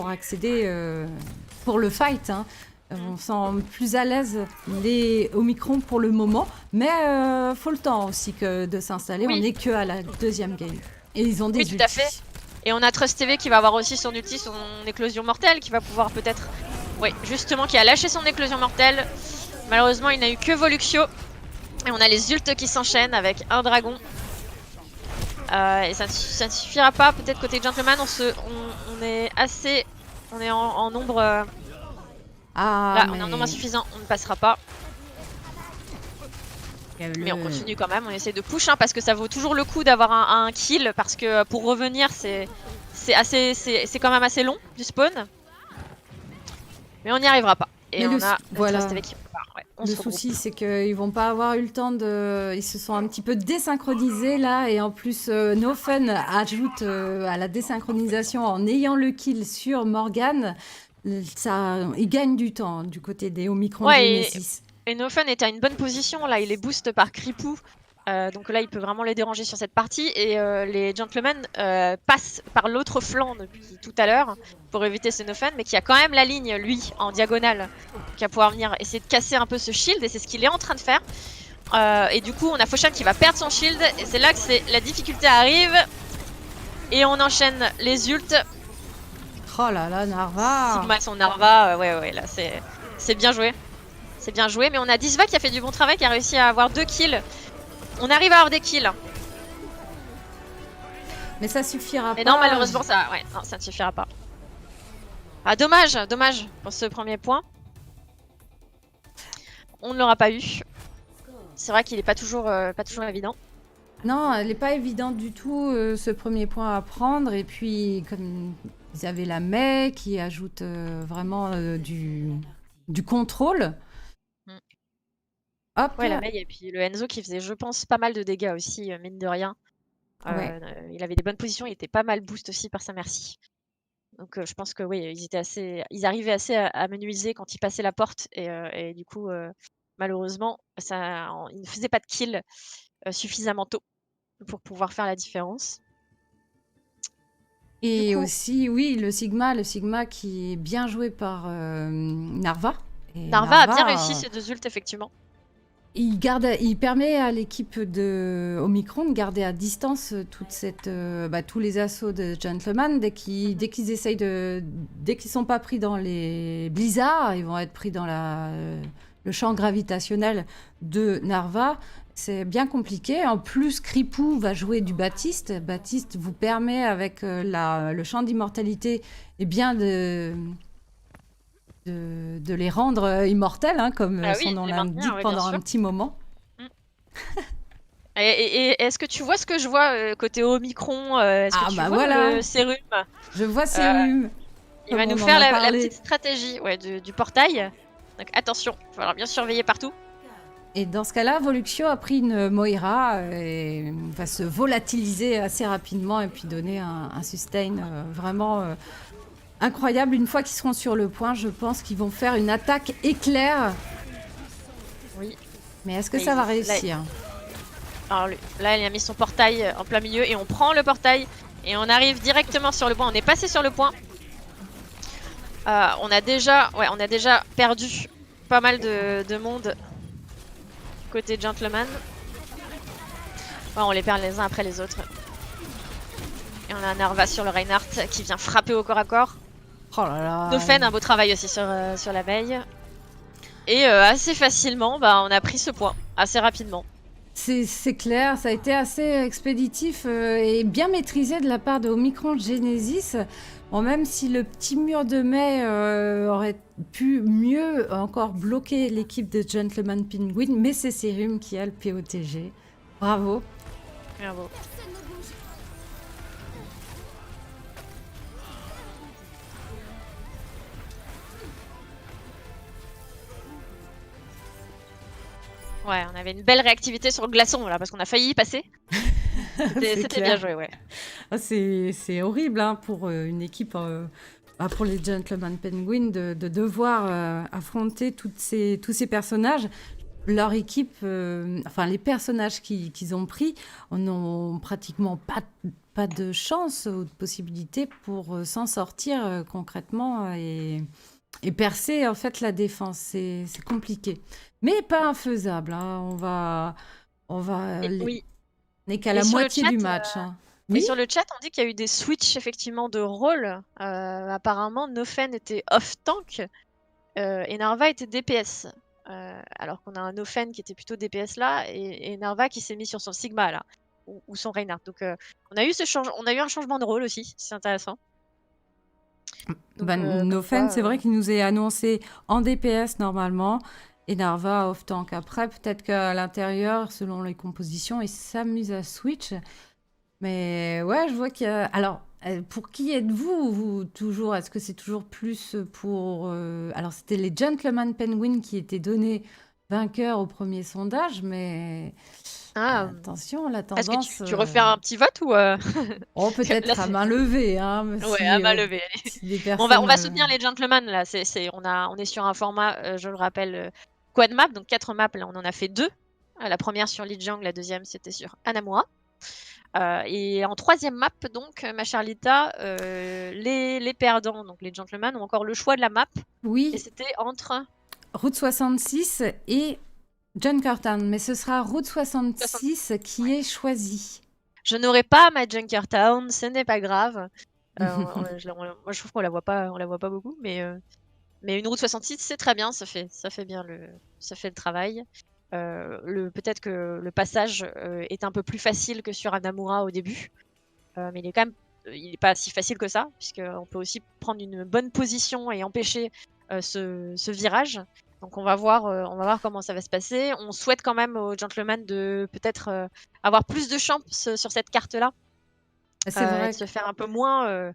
accéder, pour le fight. Hein. On sent plus à l'aise les Omicron pour le moment, mais faut le temps aussi de s'installer. Oui. On n'est que à la deuxième game. Et ils ont des ultis. Tout à fait. Et on a Trust TV qui va avoir aussi son ulti, son éclosion mortelle, qui va pouvoir peut-être... Oui, justement, qui a lâché son éclosion mortelle. Malheureusement, il n'a eu que Voluxio. Et on a les ults qui s'enchaînent avec un dragon. Et ça ne suffira pas. Peut-être côté Gentleman, on est assez... On est en nombre... Là, on est en nombre insuffisant, on ne passera pas. Mais on continue quand même, on essaie de push, hein, parce que ça vaut toujours le coup d'avoir un kill, parce que pour revenir, c'est quand même assez long du spawn. Mais on n'y arrivera pas. Et on a Trust TV qui part. Ouais, le souci, c'est qu'ils vont pas avoir eu le temps de... Ils se sont un petit peu désynchronisés là, et en plus, No Fun ajoute à la désynchronisation en ayant le kill sur Morgane. Il gagne du temps du côté des Omicron Genesis. Et No Fun est à une bonne position, là il est boost par Cripou, donc là il peut vraiment les déranger sur cette partie, et les Gentlemen passent par l'autre flanc depuis tout à l'heure pour éviter ce No Fun, mais qui a quand même la ligne lui en diagonale, qui va pouvoir venir essayer de casser un peu ce shield, et c'est ce qu'il est en train de faire. Et du coup, on a Foshan qui va perdre son shield. Et c'est là que la difficulté arrive. Et on enchaîne les ults. Oh là là, Narva. Sigma et son Narva, ouais, là c'est bien joué. C'est bien joué, mais on a Disva qui a fait du bon travail, qui a réussi à avoir 2 kills. On arrive à avoir des kills. Mais ça suffira pas. Mais non, malheureusement, ça ne suffira pas. Ah, dommage pour ce premier point. On ne l'aura pas eu. C'est vrai qu'il n'est pas toujours évident. Non, elle n'est pas évidente du tout, ce premier point à prendre. Et puis, comme ils avaient la Mei qui ajoute vraiment du contrôle. Mm. Hop. Ouais, la Mei et puis le Enzo qui faisait, je pense, pas mal de dégâts aussi, mine de rien. Ouais. Il avait des bonnes positions, il était pas mal boost aussi par sa Merci. Donc je pense que oui, ils arrivaient assez à me nuiser quand ils passaient la porte et du coup, malheureusement, ils ne faisaient pas de kill suffisamment tôt pour pouvoir faire la différence. Et coup, aussi, oui, le Sigma qui est bien joué par Narva. Et Narva a bien réussi ses 2 ults, effectivement. Il permet à l'équipe de Omicron de garder à distance tous les assauts de Gentleman. Dès qu'ils sont pas pris dans les blizzards, ils vont être pris dans le champ gravitationnel de Narva. C'est bien compliqué. En plus, Kripou va jouer du Baptiste. Baptiste vous permet, avec le champ d'immortalité, de les rendre immortels, hein, comme son nom l'indique, pendant un petit moment. Et est-ce que tu vois ce que je vois côté Omicron? Est-ce que tu vois voilà. le Sérum? Je vois Sérum. Il va nous faire la petite stratégie du portail. Donc attention, il va falloir bien surveiller partout. Et dans ce cas-là, Voluxio a pris une Moira et va se volatiliser assez rapidement et puis donner un sustain vraiment incroyable. Une fois qu'ils seront sur le point, je pense qu'ils vont faire une attaque éclair. Oui. Mais est-ce que ça va réussir? Alors là, il a mis son portail en plein milieu et on prend le portail et on arrive directement sur le point. On est passé sur le point. On a déjà perdu pas mal de monde côté Gentleman. Ouais, on les perd les uns après les autres. Et on a Narva sur le Reinhardt qui vient frapper au corps à corps. Oh là là. Dauphin, un beau travail aussi sur la veille. Et assez facilement, on a pris ce point, assez rapidement. C'est clair, ça a été assez expéditif et bien maîtrisé de la part de Omicron Genesis. Bon, même si le petit mur de Mei aurait pu mieux encore bloquer l'équipe de Gentleman Penguin, mais c'est Sérum qui a le POTG. Bravo. Bravo. Ouais, on avait une belle réactivité sur le glaçon là, parce qu'on a failli y passer. C'était bien joué, ouais. C'est horrible hein, pour une équipe, pour les Gentleman Penguin, de devoir affronter tous ces personnages. Leur équipe, les personnages qu'ils ont pris, n'ont pratiquement pas de chance ou de possibilité pour s'en sortir concrètement et percer en fait la défense. C'est compliqué. Mais pas infaisable. Hein. On n'est qu'à la moitié du match. Hein. Oui. Et sur le chat, on dit qu'il y a eu des switches effectivement de rôle. Apparemment, Nofen était off-tank et Narva était DPS. Alors qu'on a un Nofen qui était plutôt DPS là et Narva qui s'est mis sur son Sigma là, ou son Reinhardt. Donc on a eu un changement de rôle aussi, c'est intéressant. Nofen, c'est vrai qu'il nous est annoncé en DPS normalement. Et Narva off-tank. Après, peut-être qu'à l'intérieur, selon les compositions, il s'amuse à switch. Mais ouais, je vois qu'il y a... Alors, pour qui êtes-vous, vous, toujours? Est-ce que c'est toujours plus pour... Alors, c'était les Gentleman Penguin qui étaient donnés vainqueurs au premier sondage, mais... attention, la tendance... Est-ce que tu refais un petit vote ou... Oh, peut-être à main levée. Hein, ouais, à main levée. Si personnes, on va soutenir les Gentlemen, là. On est sur un format, je le rappelle, quad map, donc 4 maps, là, on en a fait 2. La première sur Lijiang, la deuxième, c'était sur Hanamura. Et en troisième map, donc, ma Charlita, les perdants, donc les Gentlemen, ont encore le choix de la map. Oui. Et c'était entre... Route 66 et Junkertown, mais ce sera Route 66 qui est choisi. Je n'aurai pas ma Junkertown, ce n'est pas grave. Moi, je trouve qu'on la voit pas beaucoup, mais une route 66, c'est très bien, ça fait bien ça fait le travail. Peut-être que le passage est un peu plus facile que sur Anamura au début, mais il est pas si facile que ça, puisqu'on peut aussi prendre une bonne position et empêcher ce virage. Donc on va voir comment ça va se passer. On souhaite quand même aux gentlemen de peut-être avoir plus de chance sur cette carte-là, C'est vrai. de se faire un peu moins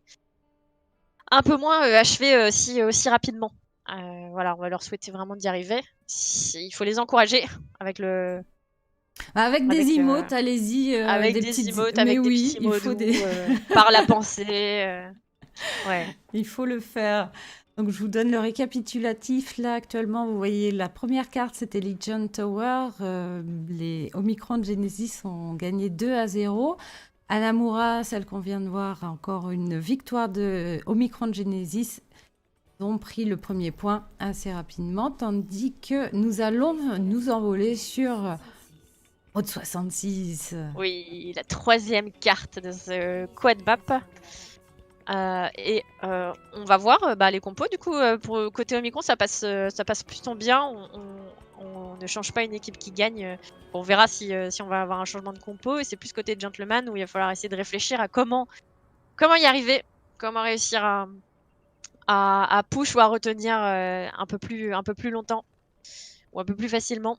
achever aussi rapidement. Voilà, on va leur souhaiter vraiment d'y arriver. Il faut les encourager avec des emotes, allez-y. avec des des petites... emotes, Mais avec des oui, petits il mots faut doux, des... par la pensée. Ouais. Il faut le faire. Donc, je vous donne le récapitulatif. Là, actuellement, vous voyez, la première carte, c'était Legion Tower. Les Omicron de Genesis ont gagné 2-0. Anamura, celle qu'on vient de voir, encore une victoire de Omicron de Genesis. Ils ont pris le premier point assez rapidement, tandis que nous allons nous envoler sur Route 66. Oui, la troisième carte de ce quad map. On va voir les compos. Du coup, pour côté Omicron, ça passe plutôt bien. On ne change pas une équipe qui gagne. On verra si on va avoir un changement de compo. Et c'est plus côté gentleman où il va falloir essayer de réfléchir à comment y arriver, comment réussir à push ou à retenir un peu plus longtemps ou un peu plus facilement.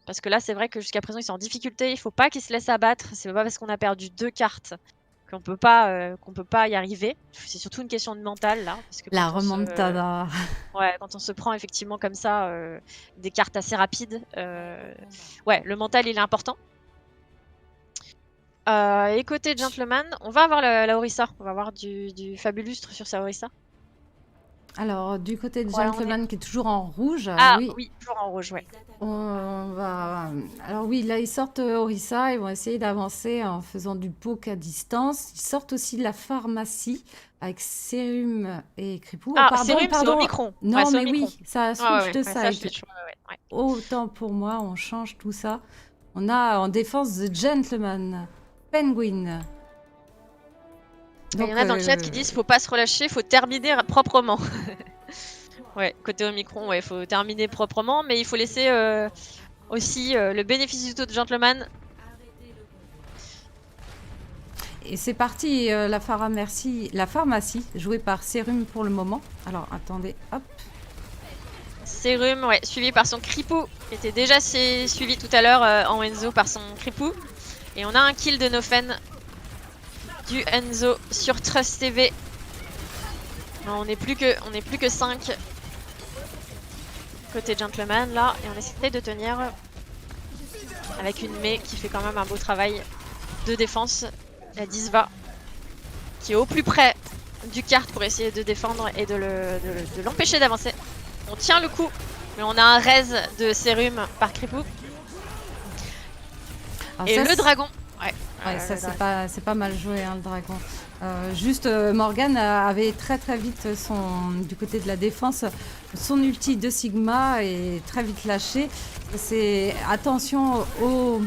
Parce que là, c'est vrai que jusqu'à présent, ils sont en difficulté. Il faut pas qu'ils se laissent abattre. C'est pas parce qu'on a perdu 2 cartes qu'on peut pas y arriver. C'est surtout une question de mental là, parce que La remontada. quand on se prend effectivement comme ça des cartes assez rapides, le mental il est important. Et côté gentleman, on va avoir la Orisa. On va avoir du fabulustre sur sa Orisa. Alors, du côté de Ouais, Gentleman qui est toujours en rouge, Ah oui. oui, toujours en rouge, ouais. On va... Alors oui, là, ils sortent Orisa, ils vont essayer d'avancer en faisant du poke à distance. Ils sortent aussi de la pharmacie avec Serum et Cripou. Ah, Serum, c'est Omicron. Non, Ouais, c'est mais Omicron. oui, ça switch de ça side. switch, ouais. Autant pour moi, on change tout ça. On a en défense The Gentleman, Penguin. Il y en a dans le chat qui disent faut pas se relâcher, faut terminer proprement. Ouais, côté Omicron, ouais, faut terminer proprement, mais il faut laisser aussi le bénéfice du doute de gentleman. Et c'est parti, la pharmacie, jouée par Serum pour le moment. Alors, attendez, hop. Serum, ouais, suivi par son Cripou, qui était déjà suivi tout à l'heure en Enzo par son Cripou. Et on a un kill de Nofen du Enzo sur Trust TV. On n'est plus que 5 côté gentleman là, et on essaie de tenir avec une Mei qui fait quand même un beau travail de défense. La Disva qui est au plus près du kart pour essayer de défendre et de l'empêcher d'avancer. On tient le coup, mais on a un raise de Serum par Cripou. Alors et ça, le dragon. Ouais, ça c'est pas mal joué, hein, le dragon. Juste Morgane avait très très vite du côté de la défense son ulti de Sigma est très vite lâché. C'est attention au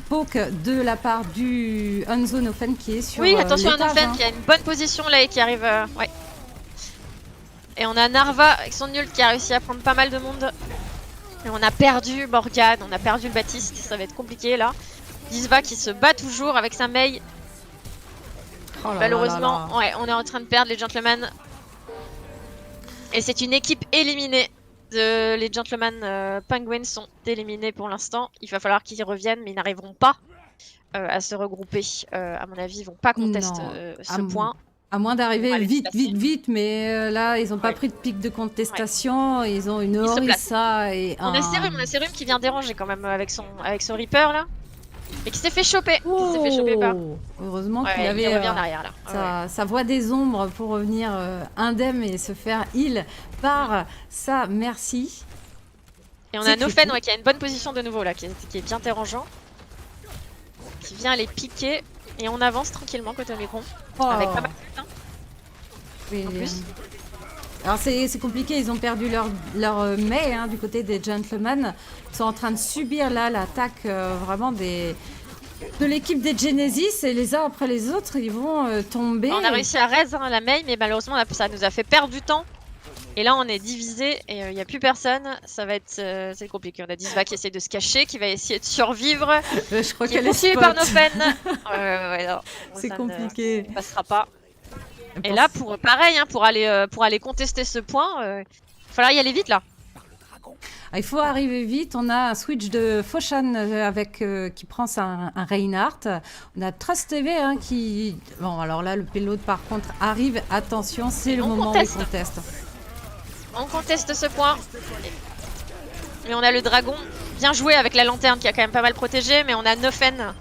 poke de la part du Hanzo Nofen qui est sur attention à l'étage, Nofen qui a une bonne position là et qui arrive. Et on a Narva avec son ult qui a réussi à prendre pas mal de monde. Et on a perdu Morgane, on a perdu le Baptiste, ça va être compliqué là. Disva qui se bat toujours avec sa Mei. Malheureusement, ouais, on est en train de perdre les gentlemen. Et c'est une équipe éliminée. Les gentlemen Penguins sont éliminés pour l'instant. Il va falloir qu'ils reviennent, mais ils n'arriveront pas à se regrouper. À mon avis, ils vont pas contester ce point. À moins d'arriver vite, mais là, ils n'ont pas pris de pic de contestation. Ouais. Ils ont une Orisa et on a Serum qui vient déranger quand même avec son Reaper là. Et qui s'est fait choper. Heureusement qu'il avait il revient en arrière, là. Sa voix des ombres pour revenir indemne et se faire heal par sa Merci. Et on a Nofen qui a une bonne position de nouveau là, qui est bien dérangeant. Qui vient les piquer. Et on avance tranquillement côté Omicron. Avec pas mal de temps. Oui, en plus. Alors c'est compliqué, ils ont perdu leur Mei hein, du côté des Gentlemen. Ils sont en train de subir là l'attaque vraiment de l'équipe des Genesis et les uns après les autres, ils vont tomber. On a réussi à raise hein, la Mei, mais malheureusement ça nous a fait perdre du temps. Et là on est divisé et il n'y a plus personne. Ça va être c'est compliqué. On a Disva qui essaie de se cacher, qui va essayer de survivre. Je crois Qui est qu'elle est poursuivi spot. par Nofen. C'est compliqué. Ça ne passera pas. Et là, pareil, hein, pour aller contester ce point, il va falloir y aller vite là. Il faut arriver vite. On a un switch de Foshan qui prend un Reinhardt. On a Trust TV hein, qui... Bon, alors là, le pilote par contre arrive. Attention, c'est le moment où il conteste. On conteste ce point. Mais on a le dragon. Bien joué avec la lanterne qui a quand même pas mal protégé. Mais on a Nofen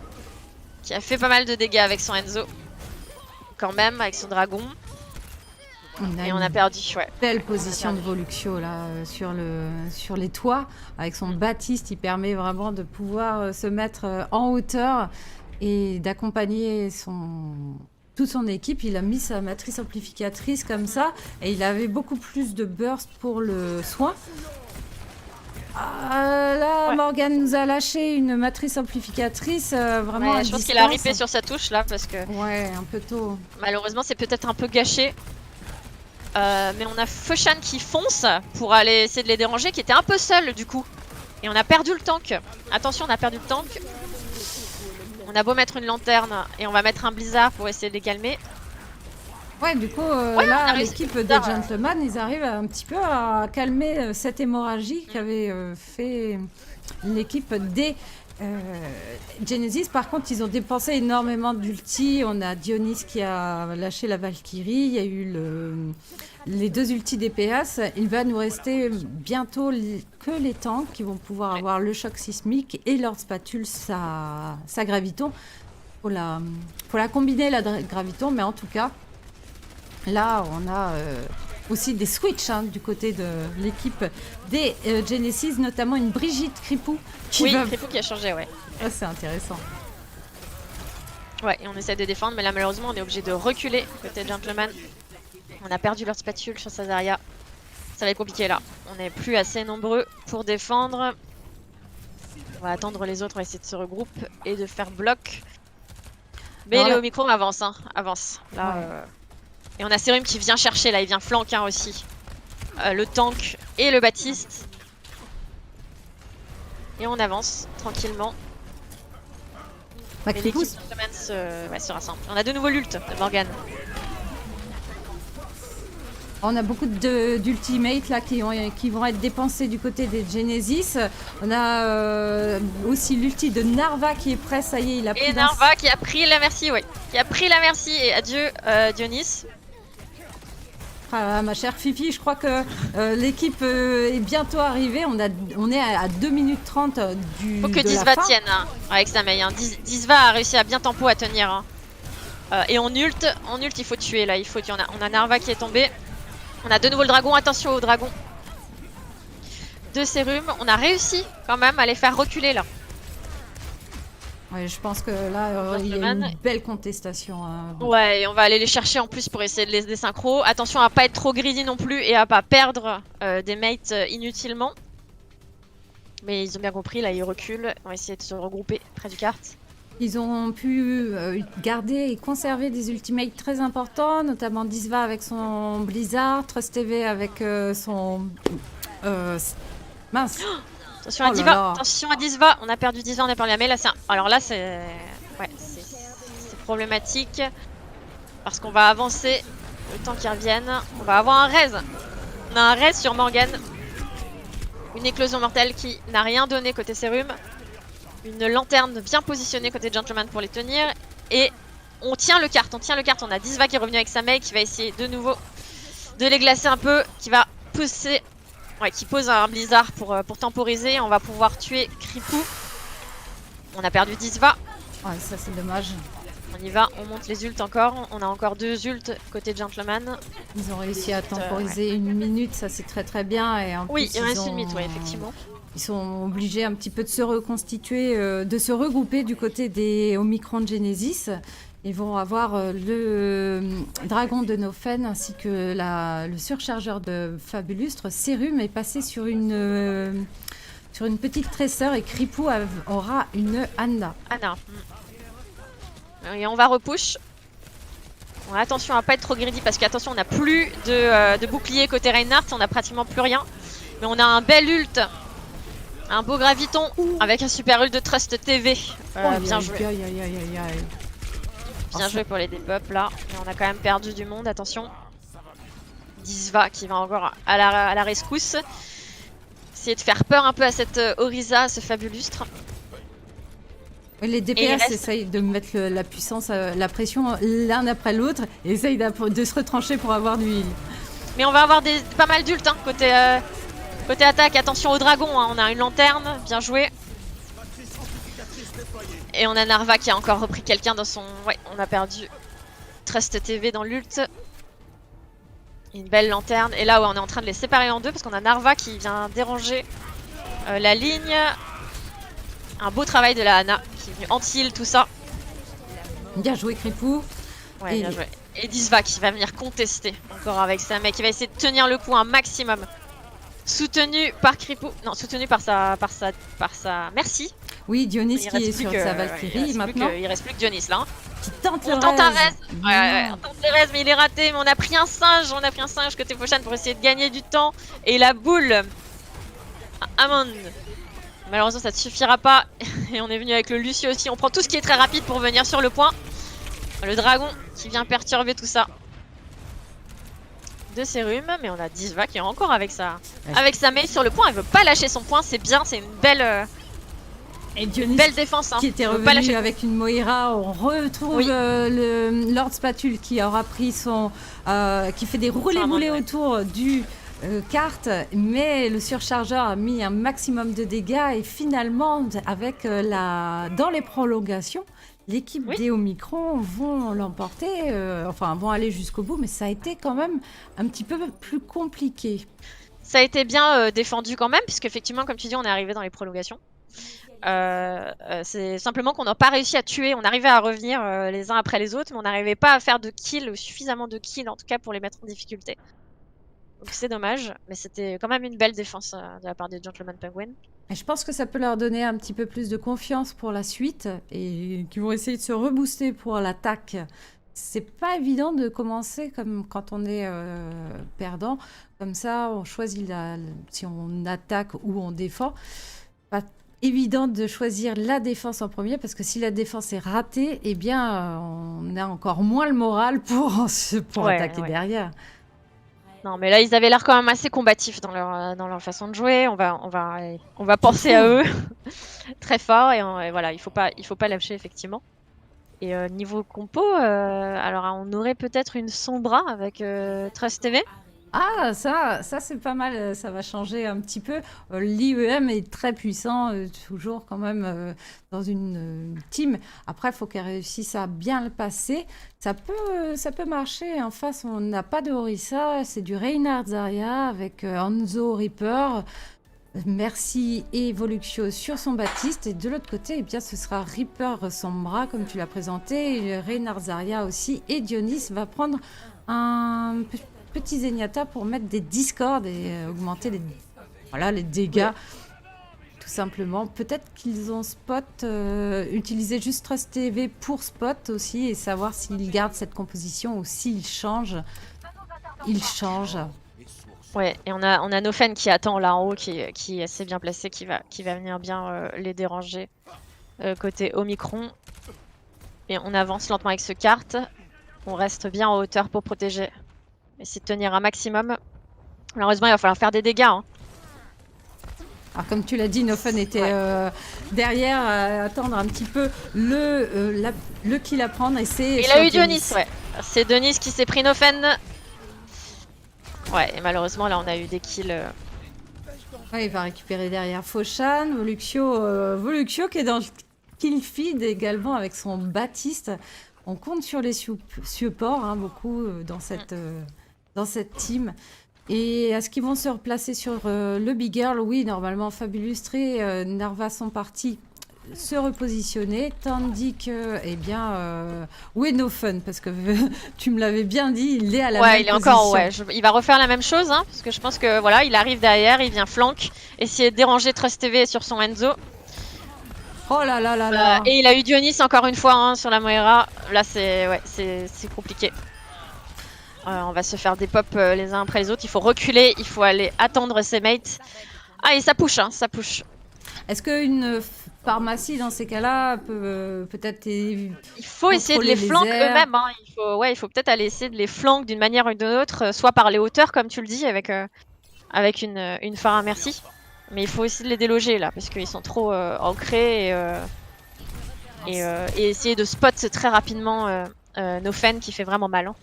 qui a fait pas mal de dégâts avec son Enzo. Quand même, avec son dragon. Et on a perdu, ouais. Belle position de Voluxio là sur les toits avec son Baptiste, il permet vraiment de pouvoir se mettre en hauteur et d'accompagner toute son équipe. Il a mis sa matrice amplificatrice comme ça et il avait beaucoup plus de burst pour le soin. Là, ouais. Morgane nous a lâché une matrice amplificatrice vraiment à je pense qu'il a ripé sur sa touche là parce que... Ouais, un peu tôt. Malheureusement, c'est peut-être un peu gâché. Mais on a Foshan qui fonce pour aller essayer de les déranger, qui était un peu seul du coup. Et on a perdu le tank. Attention, on a perdu le tank. On a beau mettre une lanterne et on va mettre un blizzard pour essayer de les calmer. Ouais, du coup, là, l'équipe des Gentlemen, ils arrivent un petit peu à calmer cette hémorragie qu'avait fait l'équipe des Genesis. Par contre, ils ont dépensé énormément d'ulti. On a Dionys qui a lâché la Valkyrie. Il y a eu les 2 ultis DPS. Il va nous rester bientôt que les tanks qui vont pouvoir avoir le choc sismique et leur spatule, sa graviton. Faut la combiner, la graviton, mais en tout cas, là, on a aussi des switches hein, du côté de l'équipe des Genesis, notamment une Brigitte Cripou. Cripou qui a changé, ouais. Ah, c'est intéressant. Ouais, et on essaie de défendre, mais là, malheureusement, on est obligé de reculer côté Gentleman. On a perdu leur spatule sur Sazaria. Ça va être compliqué, là. On n'est plus assez nombreux pour défendre. On va attendre les autres, on va essayer de se regrouper et de faire bloc. Mais le Omicron avance, hein, avance. Là, ouais. Et on a Serum qui vient chercher, là, il vient flanquer hein, aussi. Le tank et le Baptiste. Et on avance tranquillement. Et l'équipe se rassemble. On a de nouveau l'ult de Morgane. On a beaucoup d'ultimates là qui vont être dépensés du côté des Genesis. On a aussi l'ulti de Narva qui est prêt, ça y est, il a pris. Et Narva qui a pris la merci, oui. Qui a pris la merci et adieu Dionys. Ah, ma chère Fifi, je crois que l'équipe est bientôt arrivée. On est à 2 minutes 30 du. Faut que Disva tienne hein, avec sa maille. Hein. Disva a réussi à bien tempo à tenir. Hein. Et on ult, il faut tuer là. On a Narva qui est tombé. On a de nouveau le dragon. Attention au dragon. 2 Serum. On a réussi quand même à les faire reculer là. Ouais, je pense que là, il y a une belle contestation. Ouais, et on va aller les chercher en plus pour essayer de les désynchro. Attention à pas être trop greedy non plus et à pas perdre des mates inutilement. Mais ils ont bien compris, là ils reculent. On va essayer de se regrouper près du kart. Ils ont pu garder et conserver des ultimates très importants, notamment Disva avec son Blizzard, Trust TV avec son... mince. Attention à Disva, attention à Disva, on a perdu Disva, on a perdu la mail. Alors là c'est problématique parce qu'on va avancer le temps qu'ils reviennent. On va avoir un raise. On a un raise sur Morgane. Une éclosion mortelle qui n'a rien donné côté Serum. Une lanterne bien positionnée côté Gentleman pour les tenir. Et on tient le kart, on a Disva qui est revenu avec sa mail qui va essayer de nouveau de les glacer un peu, qui va pousser. Ouais, qui pose un blizzard pour temporiser. On va pouvoir tuer Cripou. On a perdu Disva. Ouais, ça c'est dommage. On y va, on monte les ults encore. On a encore 2 ults côté Gentleman. Ils ont réussi à temporiser 1 minute, ça c'est très très bien. Et en oui, plus, il reste 1 minute, ouais, effectivement. Ils sont obligés un petit peu de se reconstituer, de se regrouper du côté des Omicron Genesis. Ils vont avoir le dragon de Nofen ainsi que le surchargeur de Fabulustre. Serum est passé sur une petite tresseur et Kripou aura une Anna. Anna. Et on va repush. Bon, attention à pas être trop greedy parce qu'attention, on n'a plus de bouclier côté Reinhardt, on n'a pratiquement plus rien. Mais on a un bel ult, un beau graviton avec un super ult de Trust TV. Bien joué. Bien joué pour les dépop là. Mais on a quand même perdu du monde, attention. Dizva qui va encore à la rescousse. Essayer de faire peur un peu à cette Orisa, à ce Fabulustre. Les DPS essayent de mettre la puissance, la pression l'un après l'autre et essayent de se retrancher pour avoir du heal. Mais on va avoir pas mal d'ult hein, côté attaque. Attention au dragon, hein. On a une lanterne, bien joué. Et on a Narva qui a encore repris quelqu'un dans son... Ouais, on a perdu Trust TV dans l'ult. Une belle lanterne. Et là, ouais, on est en train de les séparer en deux parce qu'on a Narva qui vient déranger la ligne. Un beau travail de la Anna qui est venue anti-heal tout ça. Bien joué Kripou. Ouais, bien joué. Et Dizva qui va venir contester encore avec sa mec. Il va essayer de tenir le coup un maximum. Soutenu par Kripou. Non, soutenu par sa... Merci. Oui, Dionys qui est sur sa Valkyrie maintenant. Il reste plus que Dionys là. Hein. Qui tente on tente un res. On tente le res, mais il est raté. Mais on a pris un singe. On a pris un singe côté Foshan pour essayer de gagner du temps. Et la boule. Amon. Malheureusement, ça ne suffira pas. Et on est venu avec le Lucio aussi. On prend tout ce qui est très rapide pour venir sur le point. Le dragon qui vient perturber tout ça. De Serum, mais on a Dizva qui est encore avec sa mail sur le point. Elle veut pas lâcher son point. C'est bien, c'est une belle... Et Dionys, belle défense. Hein. Qui était revenu avec une Moira. On retrouve le Lord Spatule qui aura pris son... qui fait des roulés autour du... carte, mais le surchargeur a mis un maximum de dégâts et finalement, avec dans les prolongations, l'équipe des Omicron vont l'emporter, vont aller jusqu'au bout, mais ça a été quand même un petit peu plus compliqué. Ça a été bien défendu quand même, puisque effectivement, comme tu dis, on est arrivé dans les prolongations. C'est simplement qu'on n'a pas réussi à tuer, on arrivait à revenir les uns après les autres, mais on n'arrivait pas à faire de kills, suffisamment de kills en tout cas pour les mettre en difficulté. Donc c'est dommage, mais c'était quand même une belle défense de la part des Gentleman Penguin. Et je pense que ça peut leur donner un petit peu plus de confiance pour la suite et qu'ils vont essayer de se rebooster pour l'attaque. C'est pas évident de commencer comme quand on est perdant. Comme ça, on choisit si on attaque ou on défend. Pas évident de choisir la défense en premier parce que si la défense est ratée, eh bien, on a encore moins le moral pour attaquer derrière. Non, mais là, ils avaient l'air quand même assez combatifs dans leur façon de jouer. On va penser à eux très fort et voilà, il faut pas lâcher effectivement. Et niveau compo, alors on aurait peut-être une Sombra avec Trust TV. Ah, ça c'est pas mal, ça va changer un petit peu. L'IEM est très puissant, toujours quand même dans une team. Après, il faut qu'elle réussisse à bien le passer. Ça peut marcher. En face, on n'a pas de Orisa, c'est du Reinhardt Zarya avec Hanzo Reaper. Merci et Voluxio sur son Baptiste. Et de l'autre côté, eh bien, ce sera Reaper Sombra, comme tu l'as présenté. Et Reinhardt Zarya aussi. Et Dionys va prendre un petit Zenyatta pour mettre des discords et augmenter les dégâts. Tout simplement. Peut-être qu'ils ont utilisé juste Trust TV pour spot aussi et savoir s'ils gardent cette composition ou s'ils changent. Ils changent. Ouais, et on a Nofen qui attend là en haut, qui est assez bien placé, qui va venir bien les déranger côté Omicron. Et on avance lentement avec ce carte. On reste bien en hauteur pour protéger. Essayer de tenir un maximum. Malheureusement, il va falloir faire des dégâts. Hein. Alors, comme tu l'as dit, Nofen était derrière à attendre un petit peu le kill à prendre. Et il a eu Dionys, ouais. C'est Dionys qui s'est pris Nofen. Ouais, et malheureusement, là, on a eu des kills. Ouais, il va récupérer derrière Foshan. Voluxio qui est dans le kill feed également avec son Baptiste. On compte sur les supports beaucoup dans cette team. Et est-ce qu'ils vont se replacer sur le Big Girl? Oui, normalement, Fabulustre et Narva sont partis se repositionner, tandis que, eh bien, où est No Fun? Parce que tu me l'avais bien dit, il est à la Ouais, même il est encore, position. il va refaire la même chose, hein, parce que je pense que voilà, il arrive derrière, il vient flank, essayer de déranger Trust TV sur son Enzo. Oh là là là là! Et il a eu Dionys encore une fois hein, sur la Moira. Là, c'est compliqué. On va se faire des pops les uns après les autres. Il faut reculer, il faut aller attendre ses mates. Ah, et ça push, hein, ça push. Est-ce qu'une pharmacie, dans ces cas-là, peut peut-être Il faut essayer de contrôler les les flank airs? eux-mêmes. Hein. Il faut peut-être aller essayer de les flank d'une manière ou d'une autre, soit par les hauteurs, comme tu le dis, avec une Pharah Mercy. Mais il faut aussi de les déloger là, parce qu'ils sont trop ancrés et essayer de spot très rapidement Nofen qui fait vraiment mal. Hein.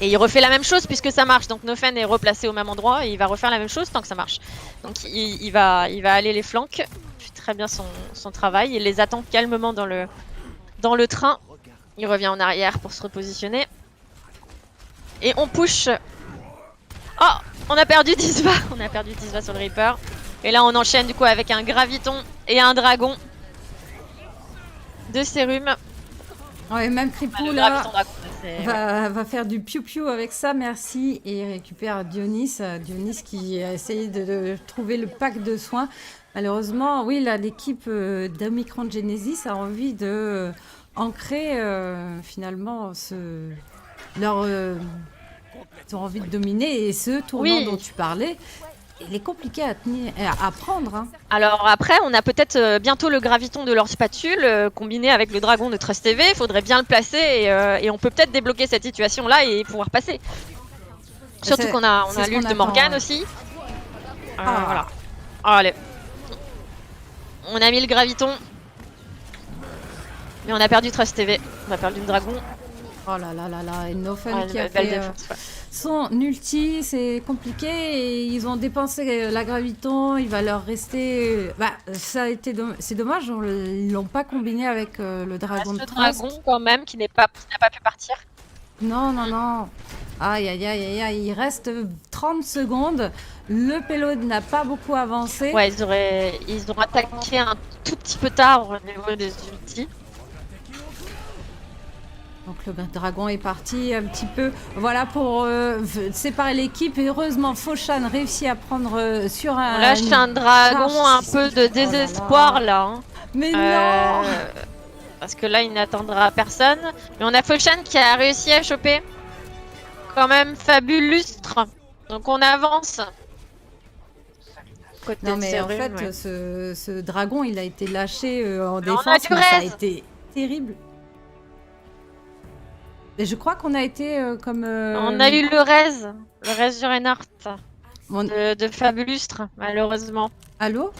Et il refait la même chose puisque ça marche. Donc Nofen est replacé au même endroit et il va refaire la même chose tant que ça marche. Donc il va aller les flancs. Il fait très bien son travail. Il les attend calmement dans le train. Il revient en arrière pour se repositionner. Et on push. Oh, on a perdu Disva. On a perdu Disva sur le Reaper. Et là on enchaîne du coup avec un Graviton et un Dragon. De Sérum. Ouais, même Cripou là va faire du piou-piou avec ça, merci, et il récupère Dionys. Dionys qui a essayé de trouver le pack de soins. Malheureusement, oui, là, l'équipe d'Omicron Genesis a envie de ancrer finalement leur, ils ont envie de dominer, et ce tournant dont tu parlais, il est compliqué à tenir, à prendre. Hein. Alors après, on a peut-être bientôt le graviton de leur spatule combiné avec le dragon de Trust TV. Il faudrait bien le placer et on peut peut-être débloquer cette situation-là et pouvoir passer. Surtout qu'on a l'ulti de Morgane aussi. Voilà. Allez. On a mis le graviton. Mais on a perdu Trust TV. On a perdu le dragon. Oh là là là là, et Nofen qui a fait son ulti, c'est compliqué, et ils ont dépensé la graviton, il va leur rester... ça a été c'est dommage, ils l'ont pas combiné avec le dragon de Trust. Le dragon quand même qui n'a pas pu partir. Non, non, non. Aïe, aïe, aïe, aïe, aïe, il reste 30 secondes, le payload n'a pas beaucoup avancé. Ouais, ils auraient attaqué un tout petit peu tard au niveau des ultis. Donc le dragon est parti un petit peu, voilà, pour séparer l'équipe. Et heureusement, Foshan réussit à prendre sur un... On lâche un dragon un peu de désespoir là. Hein. Mais non. Parce que là, il n'attendra personne. Mais on a Foshan qui a réussi à choper quand même Fabulustre. Donc on avance. Côté non mais en fait, ouais. ce dragon, il a été lâché en défense, mais ça a été terrible. Et je crois qu'on a été comme... On a eu le Rez du Reinhardt de Fabulustre, malheureusement. Allô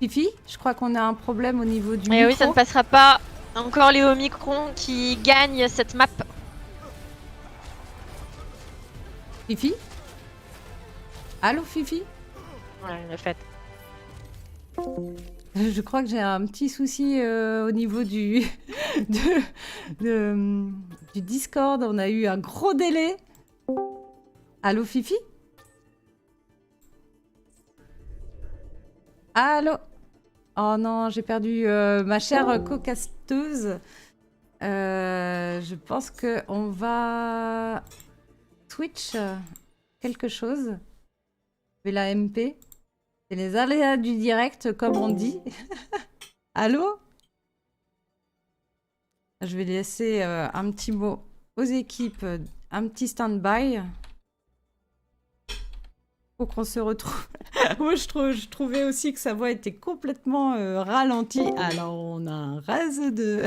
Fifi, je crois qu'on a un problème au niveau du micro. Et oui, ça ne passera pas. Encore les Omicron qui gagnent cette map. Fifi Allô Fifi? Ouais, il l'a fait. Je crois que j'ai un petit souci au niveau du Discord. On a eu un gros délai. Allô, Fifi? Allô? Oh non, j'ai perdu ma chère co-casteuse. Je pense qu'on va switch quelque chose. Je vais la MP. C'est les aléas du direct, comme on dit. Allô? Je vais laisser un petit mot aux équipes, un petit stand-by. Faut qu'on se retrouve. Moi, je trouvais aussi que sa voix était complètement ralentie. Alors, on a un raz de...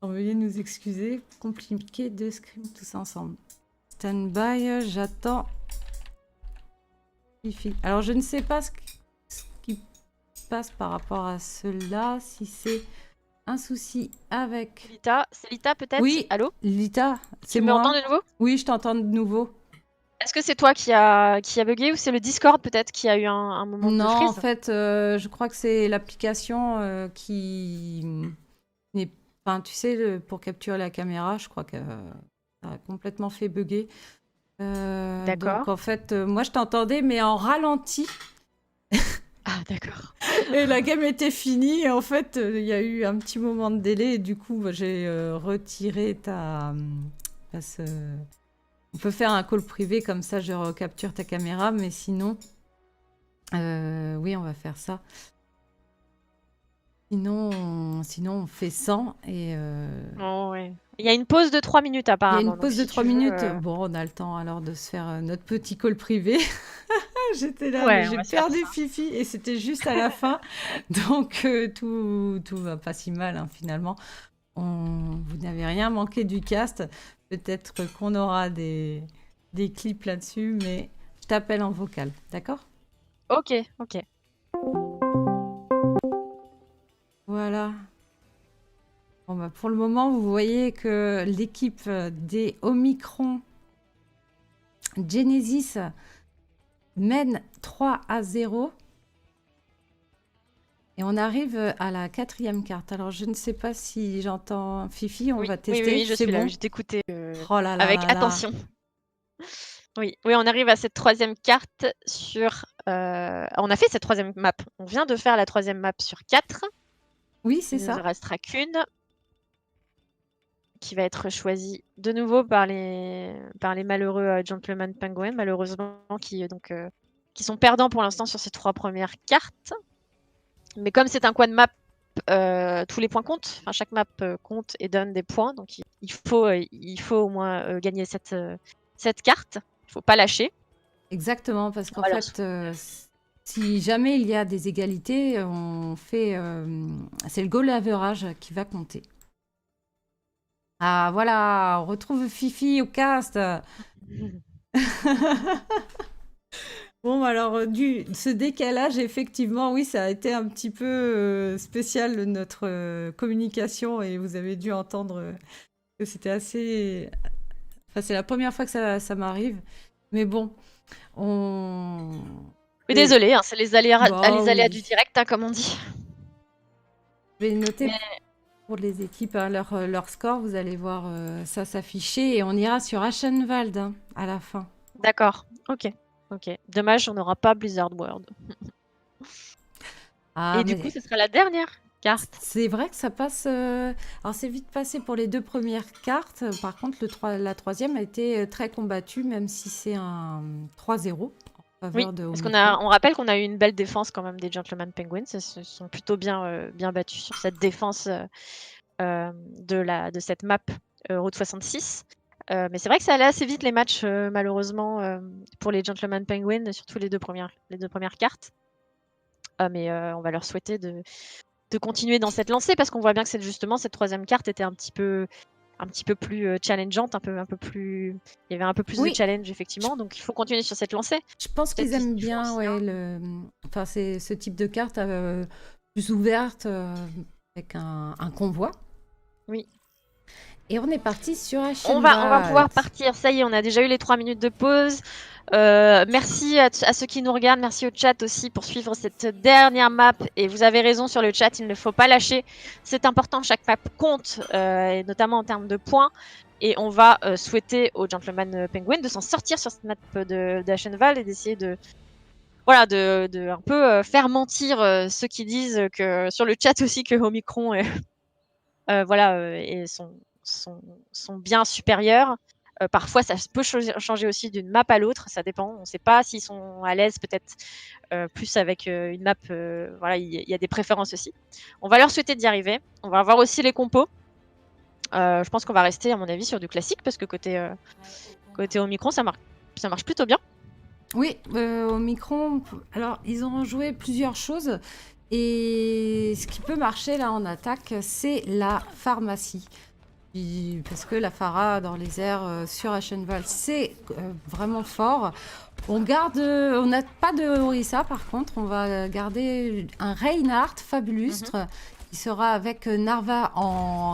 Veuillez nous excuser. Compliqué de scrim tous ensemble. Stand-by, j'attends... Alors, je ne sais pas ce qui passe par rapport à cela, si c'est un souci avec... Lita, c'est Lita peut-être? Oui, allô? Lita, c'est moi. Tu m'entends de nouveau? Oui, je t'entends de nouveau. Est-ce que c'est toi qui a bugué ou c'est le Discord peut-être qui a eu un moment de freeze? Non, en fait, je crois que c'est l'application qui n'est... Enfin, tu sais, pour capturer la caméra, je crois que ça a complètement fait bugger. D'accord. Donc en fait, moi je t'entendais, mais en ralenti. Ah, d'accord. Et la game était finie. Et en fait, il y a eu un petit moment de délai. Et du coup, j'ai retiré ta. Parce, on peut faire un call privé comme ça, je recapture ta caméra. Mais sinon, oui, on va faire ça. Sinon, on fait 100 et Oh, ouais. Il y a une pause de 3 minutes il y a apparemment, une donc pause de si 3 tu veux... minutes. Bon, on a le temps alors de se faire notre petit call privé. J'étais là, mais Ouais, on j'ai va se faire perdu ça. Fifi et c'était juste à la fin. Donc, tout va pas si mal hein, finalement. Vous n'avez rien manqué du cast. Peut-être qu'on aura des clips là-dessus, mais je t'appelle en vocal, d'accord? Ok, ok. Voilà. Bon, bah, pour le moment, vous voyez que l'équipe des Omicron Genesis mène 3-0. Et on arrive à la 4e carte. Alors, je ne sais pas si j'entends Fifi, on Oui, va oui, oui, tester. oui, je C'est suis là, bon? je t'écoutais Oh là là avec là là. attention. Oui, oui, on arrive à cette 3e carte sur... On a fait cette 3e map. On vient de faire la 3e map sur 4. Oui, c'est Il ne nous en ça. restera qu'une qui va être choisie de nouveau par les malheureux Gentleman Penguin, malheureusement, qui sont perdants pour l'instant sur ces 3 premières cartes. Mais comme c'est un quad map, tous les points comptent. Enfin, chaque map compte et donne des points. Donc il faut au moins gagner cette carte. Il ne faut pas lâcher. Exactement, parce qu'en Alors, fait, si jamais il y a des égalités, on fait, c'est le goal average qui va compter. Ah voilà, on retrouve Fifi au cast. Bon, alors, ce décalage, effectivement, oui, ça a été un petit peu spécial notre communication et vous avez dû entendre que c'était assez. Enfin, c'est la première fois que ça m'arrive. Mais bon, on. mais Et- désolé, hein, c'est les Bah aléas oui. du direct, hein, comme on dit. Je vais noter Mais pour les équipes hein, leur score. Vous allez voir ça s'afficher et on ira sur Aschenwald hein, à la fin. d'accord, ok, ok. Dommage, on n'aura pas Blizzard World. Ah, Et du coup, mais ce sera la dernière carte. c'est vrai que ça passe. Alors, c'est vite passé pour les 2 premières cartes. Par contre, la troisième a été très combattue, même si c'est un 3-0 en Oui, faveur de parce Omicron. on rappelle qu'on a eu une belle défense quand même des Gentleman Penguins. Ils se sont plutôt bien battus sur cette défense de cette map Route 66. Mais c'est vrai que ça allait assez vite les matchs, malheureusement, pour les Gentleman Penguins, surtout les deux premières cartes. Mais on va leur souhaiter de continuer dans cette lancée parce qu'on voit bien que justement cette 3e carte était un petit peu plus challengeante, un peu plus. Il y avait un peu plus de Oui, challenge je, effectivement, donc il faut continuer sur cette lancée. je pense Peut-être qu'ils qu'ils aiment y font bien aussi, hein. ouais, enfin, c'est ce type de carte plus ouverte avec un convoi. Oui. Et on est parti sur On va pouvoir Aschenwald. partir. Ça y est, on a déjà eu les 3 minutes de pause. Merci à ceux qui nous regardent. Merci au chat aussi pour suivre cette dernière map. Et vous avez raison sur le chat, il ne faut pas lâcher. C'est important, chaque map compte, et notamment en termes de points. Et on va souhaiter aux Gentleman Penguin de s'en sortir sur cette map d'Aschenwald et d'essayer de, voilà, de un peu faire mentir ceux qui disent que sur le chat aussi que Omicron voilà, et sont bien supérieurs. Parfois, ça peut changer aussi d'une map à l'autre, ça dépend. On ne sait pas s'ils sont à l'aise peut-être plus avec une map. Voilà, il y a des préférences aussi. On va leur souhaiter d'y arriver. On va avoir aussi les compos. Je pense qu'on va rester, à mon avis, sur du classique parce que côté Omicron, ça marche plutôt bien. Oui, Omicron, alors ils ont joué plusieurs choses. Et ce qui peut marcher là en attaque, c'est la pharmacie. Parce que la Phara dans les airs sur Aschenwald, c'est vraiment fort. On n'a pas de Orisa par contre, on va garder un Reinhardt Fabulustre qui sera avec Narva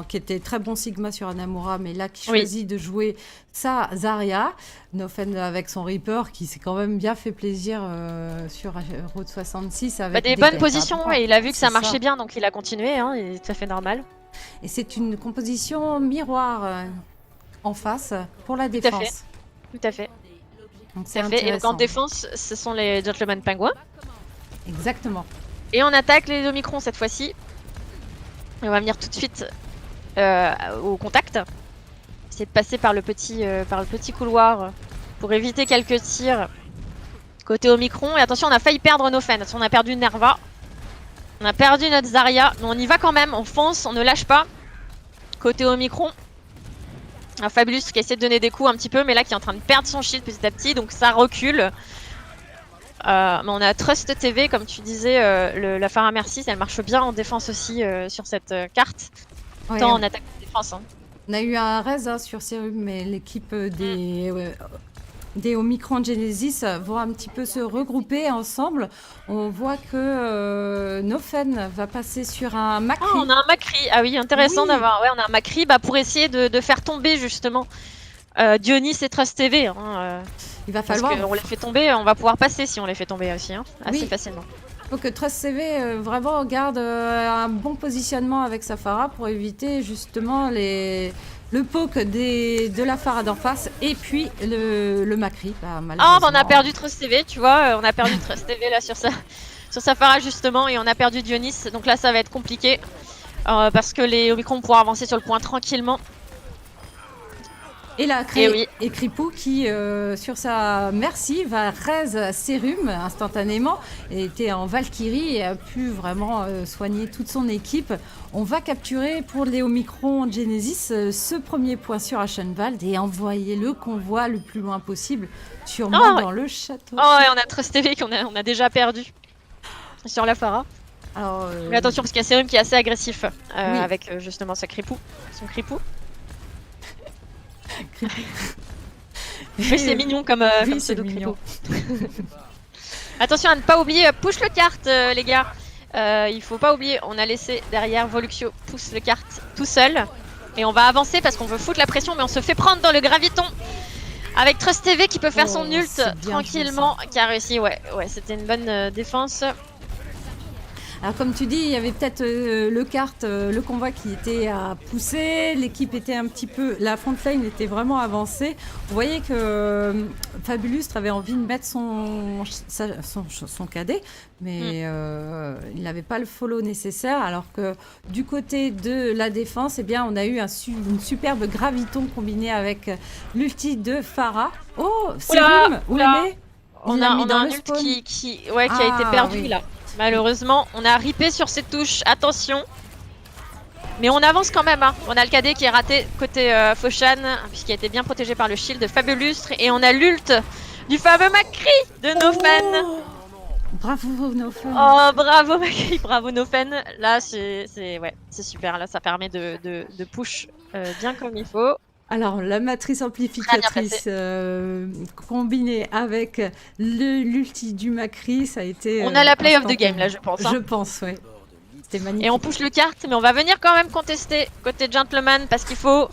qui était très bon Sigma sur Anamura, mais là qui Oui. choisit de jouer sa Zarya. Nofen avec son Reaper qui s'est quand même bien fait plaisir sur Route 66 avec Des bonnes positions et il a vu que ça marchait bien, donc il a continué, hein, et tout à fait normal. Et c'est une composition miroir en face pour la défense. Tout à fait. Donc c'est Et donc en intéressant. défense, ce sont les Gentleman Penguins. Exactement. Et on attaque les Omicrons cette fois-ci. Et on va venir tout de suite au contact. Essayer de passer par le petit couloir pour éviter quelques tirs côté Omicron. Et attention, on a failli perdre nos Fen. On a perdu Nerva. On a perdu notre Zarya. Mais on y va quand même, on fonce, on ne lâche pas. Côté Omicron. Un Fabulous qui essaie de donner des coups un petit peu, mais là qui est en train de perdre son shield petit à petit, donc ça recule. Mais on a Trust TV, comme tu disais, la Pharah Mercy, elle marche bien en défense aussi sur cette carte. Ouais, Tant en attaque que défense. Hein. on a eu un raise sur Serum, mais l'équipe des Omicron Genesis vont un petit peu se regrouper ensemble. On voit que Nofen va passer sur un Macri. Ah, on a un Macri. Ah oui, intéressant d'avoir. Ouais, on a un Macri pour essayer de faire tomber justement Dionys et Trust TV. Hein, Il va falloir. Parce qu'on les fait tomber, on va pouvoir passer si on les fait tomber aussi, hein, assez facilement. Il faut que Trust TV vraiment garde un bon positionnement avec sa Pharah pour éviter justement le poke de la Pharah d'en face et puis le Macri. Ah, on a perdu Trust TV, tu vois, on a perdu Trust TV là sur sa Pharah justement et on a perdu Dionys. Donc là, ça va être compliqué parce que les Omicron pourront avancer sur le point tranquillement. Et là, et Kripou qui, sur sa Mercy, va raise Serum instantanément. Elle était en Valkyrie et a pu vraiment soigner toute son équipe. On va capturer pour les Omicron Genesis ce premier point sur Ashenvald et envoyer le convoi le plus loin possible, sûrement dans le château. Oh, et on a Trust TV qu'on a déjà perdu sur la Pharah. Alors, mais attention, parce qu'il y a Serum qui est assez agressif avec justement son Kripou. Oui, c'est mignon comme pseudo Kripou. Attention à ne pas oublier, push le carte les gars. Il faut pas oublier, on a laissé derrière Voluxio pousse le carte tout seul. Et on va avancer parce qu'on veut foutre la pression, mais on se fait prendre dans le graviton. Avec Trust TV qui peut faire son ult tranquillement, qui a réussi. Ouais, c'était une bonne défense. Alors comme tu dis, il y avait peut-être le convoi qui était à pousser, l'équipe était un petit peu, la front line était vraiment avancée. Vous voyez que Fabulustre avait envie de mettre son cadet, mais il n'avait pas le follow nécessaire, alors que du côté de la défense, eh bien, on a eu une superbe graviton combinée avec l'ulti de Pharah. Oh, Serum, où il est ? On a un ult qui a été perdu là. Malheureusement, on a ripé sur cette touche, attention. Mais on avance quand même, hein. On a le cadet qui est raté côté Foshan, puisqu'il a été bien protégé par le shield de Fabulustre. Et on a l'ult du fameux Macri de Nofen. Bravo Nofen. Oh, bravo Macri, bravo Nofen. Là, c'est super, là ça permet de push bien comme il faut. Alors, la matrice amplificatrice combinée avec l'ulti du Macri, ça a été... On a la play of the game, là, je pense. Hein. Je pense, oui. C'était magnifique. Et on push le carte, mais on va venir quand même contester côté Gentleman, parce qu'il faut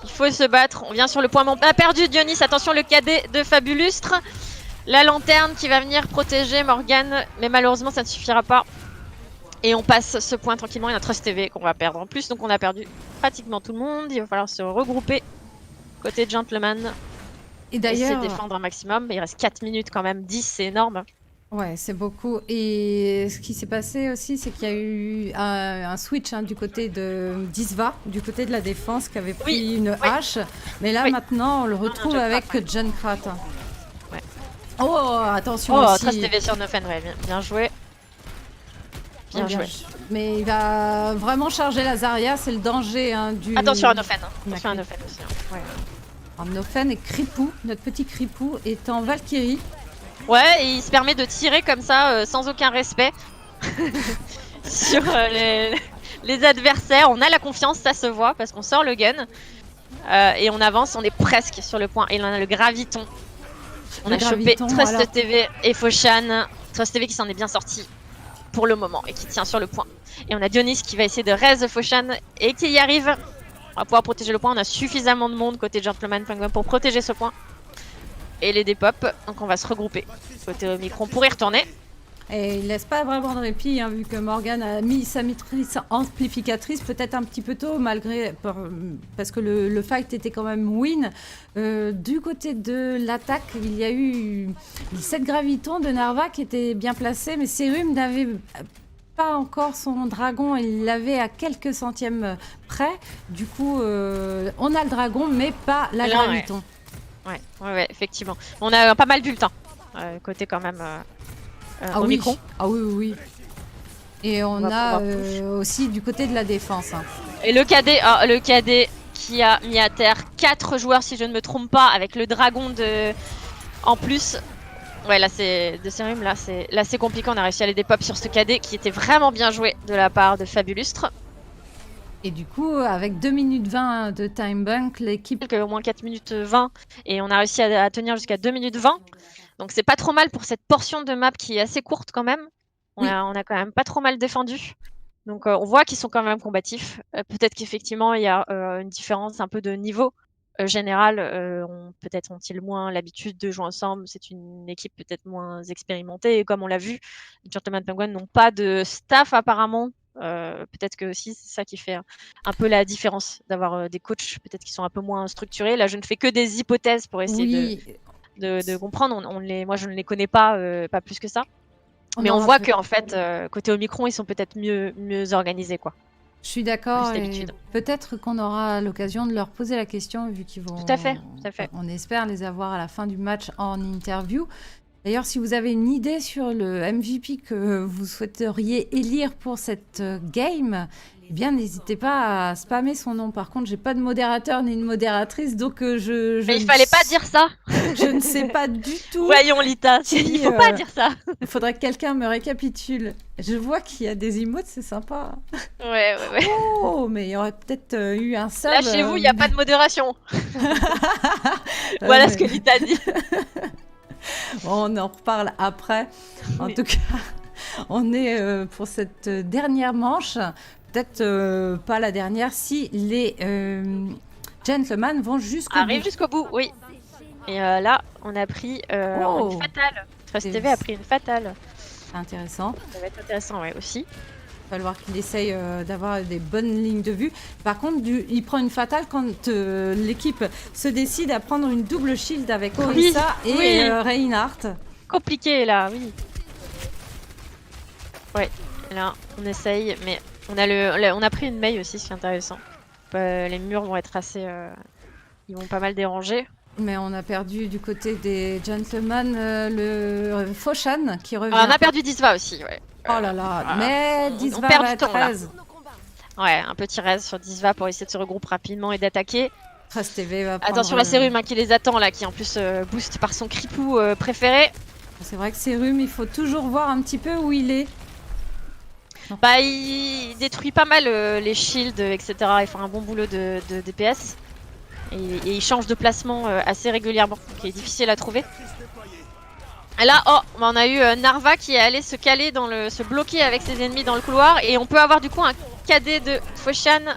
se battre. On vient sur le point... On a perdu Dionys, attention, le cadet de Fabulustre. La lanterne qui va venir protéger Morgane, mais malheureusement, ça ne suffira pas. Et on passe ce point tranquillement. Il y a Trust TV qu'on va perdre en plus, donc on a perdu pratiquement tout le monde. Il va falloir se regrouper. Côté Gentleman, et d'ailleurs, essayer de défendre un maximum. Il reste 4 minutes quand même, 10 c'est énorme. Ouais, c'est beaucoup. Et ce qui s'est passé aussi, c'est qu'il y a eu un switch du côté de d'Isva, du côté de la défense, qui avait pris une hache. Mais là, maintenant, on le retrouve avec Junkrat. Ouais. Oh, attention aussi. Trust TV sur Nofen, ouais, bien joué. Bien joué. Mais il va vraiment charger la Zarya, c'est le danger du... Attention à Nofen, attention à Nofen aussi. Ouais. Alors, Nofen et Kripou, notre petit Kripou, est en Valkyrie. Ouais, et il se permet de tirer comme ça, sans aucun respect, sur les adversaires. On a la confiance, ça se voit, parce qu'on sort le gun. Et on avance, on est presque sur le point. Et on a le graviton. On a chopé Trust TV et Foshan. Trust TV qui s'en est bien sorti pour le moment et qui tient sur le point. Et on a Dionys qui va essayer de raise Foshan et qui y arrive. On va pouvoir protéger le point. On a suffisamment de monde côté Gentleman pour protéger ce point. Et les dépop. Donc on va se regrouper côté Omicron pour y retourner. Et il laisse pas vraiment de répit, hein, vu que Morgane a mis sa maîtrise amplificatrice peut-être un petit peu tôt, parce que le fight était quand même win. Du côté de l'attaque, il y a eu 7 gravitons de Narva qui étaient bien placés, mais Serum n'avait pas encore son dragon, il l'avait à quelques centièmes près. Du coup, on a le dragon, mais pas la graviton. Ouais, effectivement. On a pas mal du temps, côté quand même... Omicron. Oui. Ah oui. Et on a aussi du côté de la défense. Hein. Et le KD qui a mis à terre 4 joueurs, si je ne me trompe pas, avec le dragon en plus. Ouais, là c'est de Serum, là c'est compliqué. On a réussi à aller des pop sur ce KD qui était vraiment bien joué de la part de Fabulustre. Et du coup, avec 2 minutes 20 de time bank, l'équipe... Au moins 4 minutes 20 et on a réussi à tenir jusqu'à 2 minutes 20. Donc c'est pas trop mal pour cette portion de map qui est assez courte quand même. On a quand même pas trop mal défendu. Donc on voit qu'ils sont quand même combatifs. Peut-être qu'effectivement il y a une différence un peu de niveau général. Peut-être ont-ils moins l'habitude de jouer ensemble. C'est une équipe peut-être moins expérimentée. Et comme on l'a vu, les Gentleman Penguin n'ont pas de staff apparemment. Peut-être que aussi c'est ça qui fait un peu la différence d'avoir des coachs peut-être qui sont un peu moins structurés. Là je ne fais que des hypothèses pour essayer de comprendre. Moi je ne les connais pas, pas plus que ça. Mais on voit qu'en fait, côté Omicron, ils sont peut-être mieux organisés, quoi. Je suis d'accord. Peut-être qu'on aura l'occasion de leur poser la question, vu qu'ils vont... Tout à fait. On espère les avoir à la fin du match en interview. D'ailleurs, si vous avez une idée sur le MVP que vous souhaiteriez élire pour cette game, eh bien, n'hésitez pas à spammer son nom. Par contre, j'ai pas de modérateur ni de modératrice, donc Mais il fallait pas dire ça. Je ne sais pas du tout. Voyons, Lita, il faut pas dire ça. Il faudrait que quelqu'un me récapitule. Je vois qu'il y a des emotes, c'est sympa. Ouais. Oh, mais il y aurait peut-être eu un sub. Là, chez vous, il n'y a pas de modération. Voilà ce que Lita dit. On en reparle après. En tout cas, on est pour cette dernière manche. Peut-être pas la dernière si les gentlemen vont jusqu'au bout. Arrive jusqu'au bout, oui. Et là, on a pris une fatale. Trust TV a pris une fatale. Intéressant. Ça va être intéressant, ouais, aussi. Il va falloir qu'il essaye d'avoir des bonnes lignes de vue. Par contre, il prend une fatale quand l'équipe se décide à prendre une double shield avec Orisa et Reinhardt. Compliqué là, oui. Ouais, là on essaye, mais on a pris une Mei aussi, ce qui est intéressant. Les murs vont être assez... ils vont pas mal déranger. Mais on a perdu du côté des gentlemen le Foshan qui revient. On a perdu Disva aussi, ouais. Oh là là, mais Disva va être raise. Ouais, un petit raise sur Disva pour essayer de se regrouper rapidement et d'attaquer. Trust TV va prendre... Attention la Serum qui les attend là, qui en plus boost par son Cripou préféré. C'est vrai que Serum, il faut toujours voir un petit peu où il est. Bah il détruit pas mal les shields, etc. Il fait un bon boulot de DPS. Et il change de placement assez régulièrement, qui est difficile à trouver. Et là, on a eu Narva qui est allé se caler, se bloquer avec ses ennemis dans le couloir. Et on peut avoir du coup un KD de Foshan.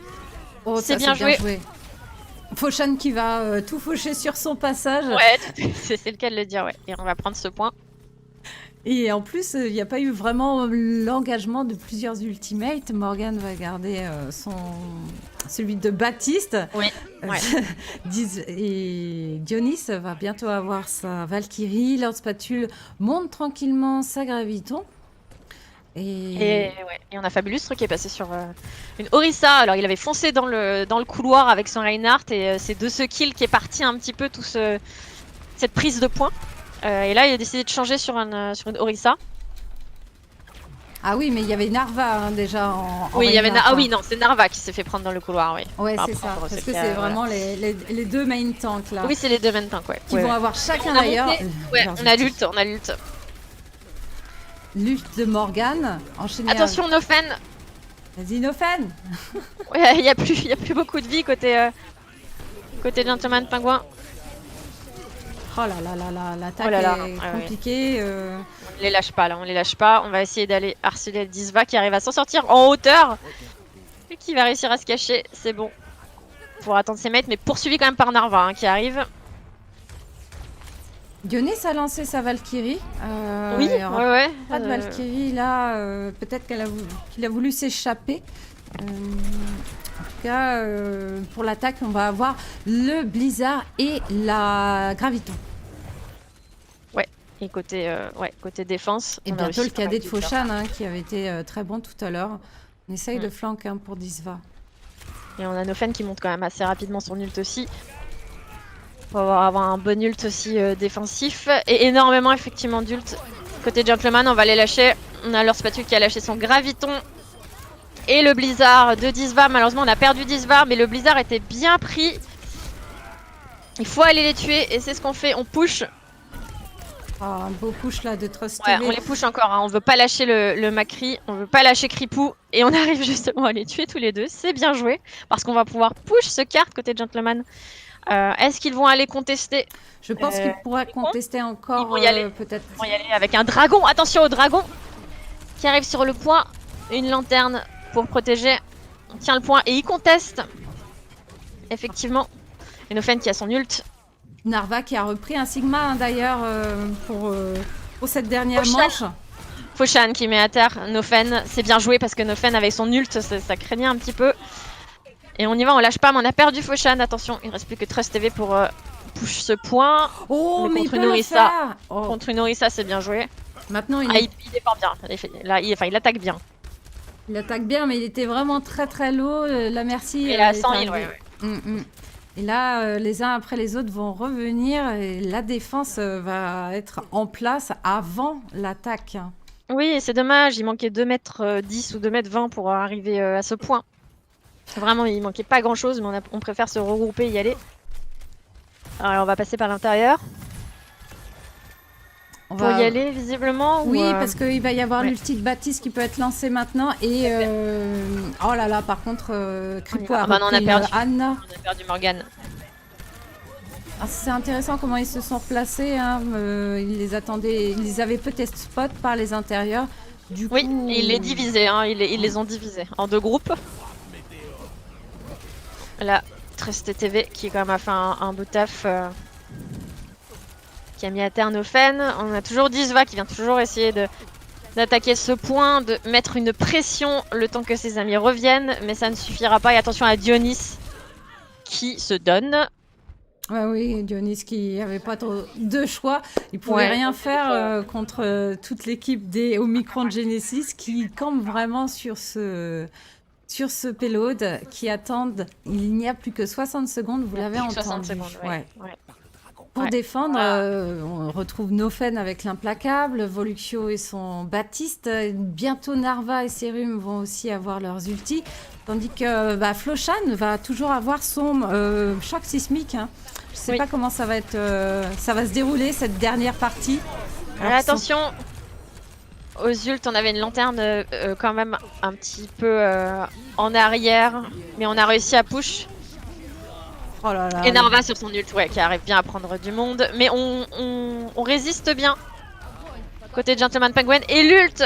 Oh, c'est bien joué. Foshan qui va tout faucher sur son passage. Ouais, c'est le cas de le dire, ouais. Et on va prendre ce point. Et en plus, il n'y a pas eu vraiment l'engagement de plusieurs ultimates. Morgane va garder celui de Baptiste. Oui. Ouais. Et Dionys va bientôt avoir sa Valkyrie. Lord Spatule monte tranquillement sa Graviton. Et on a Fabulustre qui est passé sur une Orisa. Alors il avait foncé dans le couloir avec son Reinhardt. Et c'est de ce kill qui est parti un petit peu cette prise de points. Et là, il a décidé de changer sur une Orisa. Ah oui, mais il y avait Narva déjà en oui, il y avait ah oui, non, c'est Narva qui s'est fait prendre dans le couloir, oui. Ouais, c'est ça, parce que c'est vraiment les deux main tanks là. Oui, c'est les deux main tanks, ouais. Qui vont avoir chacun d'ailleurs. Ouais, on a l'ult. L'ult de Morgane, enchaîné. Attention, Nofen. Vas-y, Nofen. Ouais, il y a plus beaucoup de vie côté Gentleman Pingouin. Oh là là là là, l'attaque est compliquée. On les lâche pas là, on les lâche pas. On va essayer d'aller harceler Disva qui arrive à s'en sortir en hauteur. Et qui va réussir à se cacher, c'est bon. Pour attendre ses mates, mais poursuivi quand même par Narva qui arrive. Dionys a lancé sa Valkyrie. Oui, Il y aura ouais. pas de Valkyrie là. Peut-être qu'il a voulu s'échapper. En tout cas, pour l'attaque, on va avoir le Blizzard et la Graviton. Ouais. Et côté défense, Et on a bientôt aussi le cadet de pas mal Foshan, hein, qui avait été très bon tout à l'heure. On essaye de flanquer pour Disva. Et on a Nofen qui monte quand même assez rapidement son ult aussi. Pour avoir un bon ult aussi défensif. Et énormément effectivement d'ult. Côté Gentleman, on va les lâcher. On a leur spatule qui a lâché son Graviton. Et le Blizzard de Disva. Malheureusement, on a perdu Disva, mais le Blizzard était bien pris. Il faut aller les tuer et c'est ce qu'on fait. On push. Un beau push là de Trust Ouais, TV. on les push encore. Hein. On veut pas lâcher le Macri. On veut pas lâcher Kripou. Et on arrive justement à les tuer tous les deux. C'est bien joué. Parce qu'on va pouvoir push ce carte côté Gentleman. Est-ce qu'ils vont aller contester? Je pense qu'ils pourraient contester encore. Ils vont y aller. Peut-être. Ils vont y aller avec un dragon. Attention au dragon qui arrive sur le point. Une lanterne pour protéger. On tient le point et il conteste. Effectivement. Et Nofen qui a son ult. Narva qui a repris un Sigma hein, d'ailleurs pour cette dernière Foshan. manche. Foshan qui met à terre Nofen. C'est bien joué parce que Nofen avec son ult, ça craignait un petit peu. Et on y va, on lâche pas, mais on a perdu Foshan. Attention, il reste plus que Trust TV pour push ce point. Oh, mais contre il une peut le Orisa. faire. Oh. Contre une Orisa, c'est bien joué. Maintenant, il défend bien. Là, il attaque bien. Il attaque bien, mais il était vraiment très très low. La Merci. Et là, 100 heal, ouais. Et là, les uns après les autres vont revenir et la défense va être en place avant l'attaque. Oui, c'est dommage. Il manquait 2m10 ou 2m20 pour arriver à ce point. Vraiment, il manquait pas grand chose, mais on préfère se regrouper et y aller. Alors, on va passer par l'intérieur. Pour y aller, visiblement. Oui, parce qu'il va y avoir l'ulti de Baptiste qui peut être lancé maintenant. Et oh là là, par contre, Kripou a repris Anna. On a perdu Morgane. C'est intéressant comment ils se sont replacés. Hein. Ils les attendaient, ils les avaient peut-être spot par les intérieurs. Du oui, coup, ils les divisaient. Hein. Ils les ont divisés en 2 groupes. Là, Trust TV qui quand même a fait un beau taf. Qui a mis à terre Nofen. On a toujours Disva qui vient toujours essayer d'attaquer ce point, de mettre une pression le temps que ses amis reviennent, mais ça ne suffira pas. Et attention à Dionys qui se donne. Ouais, oui, Dionys qui n'avait pas trop de choix. Il pouvait rien faire contre toute l'équipe des Omicron de Genesis qui campe vraiment sur ce payload, qui attendent. Il n'y a plus que 60 secondes, vous l'avez entendu. 60 secondes, ouais. Pour défendre, on retrouve Nofen avec l'implacable, Voluxio et son Baptiste. Bientôt Narva et Serum vont aussi avoir leurs ultis. Tandis que Floshan va toujours avoir son choc sismique. Hein. Je ne sais pas comment ça va se dérouler cette dernière partie. Alors, attention aux ults, on avait une lanterne quand même un petit peu en arrière, mais on a réussi à push. Oh là là, et Narva sur son ult, qui arrive bien à prendre du monde. Mais on résiste bien. Côté Gentleman Penguin. Et l'ult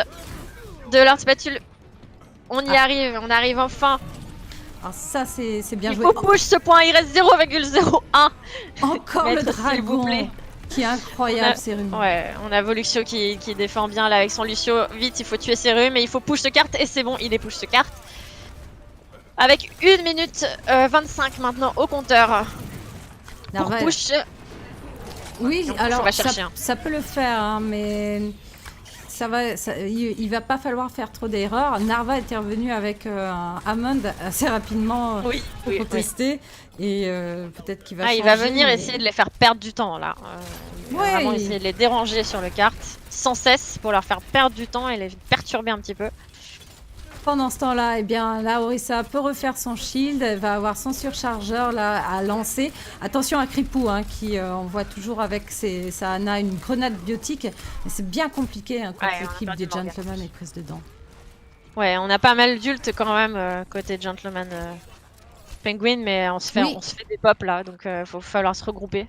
de Lord Spatule. On y arrive, on arrive enfin. Alors ça, c'est bien joué. Il faut push ce point, il reste 0,01. Encore le dragon qui est incroyable, Serum. Ouais, on a Voluxio qui défend bien là avec son Lucio. Vite, il faut tuer Serum et il faut push ce carte. Et c'est bon, il est push ce carte. Avec 1 minute 25 maintenant au compteur. Pour push. Oui, donc, alors chercher, ça peut le faire, hein, mais il va pas falloir faire trop d'erreurs. Narva était revenu avec un Hammond assez rapidement pour contester. Et peut-être qu'il va changer. Il va venir essayer de les faire perdre du temps là. Il va vraiment essayer de les déranger sur le carte sans cesse pour leur faire perdre du temps et les perturber un petit peu. Pendant ce temps-là, eh bien, la Orisa peut refaire son shield, elle va avoir son surchargeur là, à lancer. Attention à Kripou, hein, qui envoie toujours avec sa Ana une grenade biotique. C'est bien compliqué hein, quand l'équipe des Gentlemen est prise dedans. Ouais, on a pas mal d'ult quand même côté Gentleman Penguin, mais on se fait des pops là, donc il va falloir se regrouper.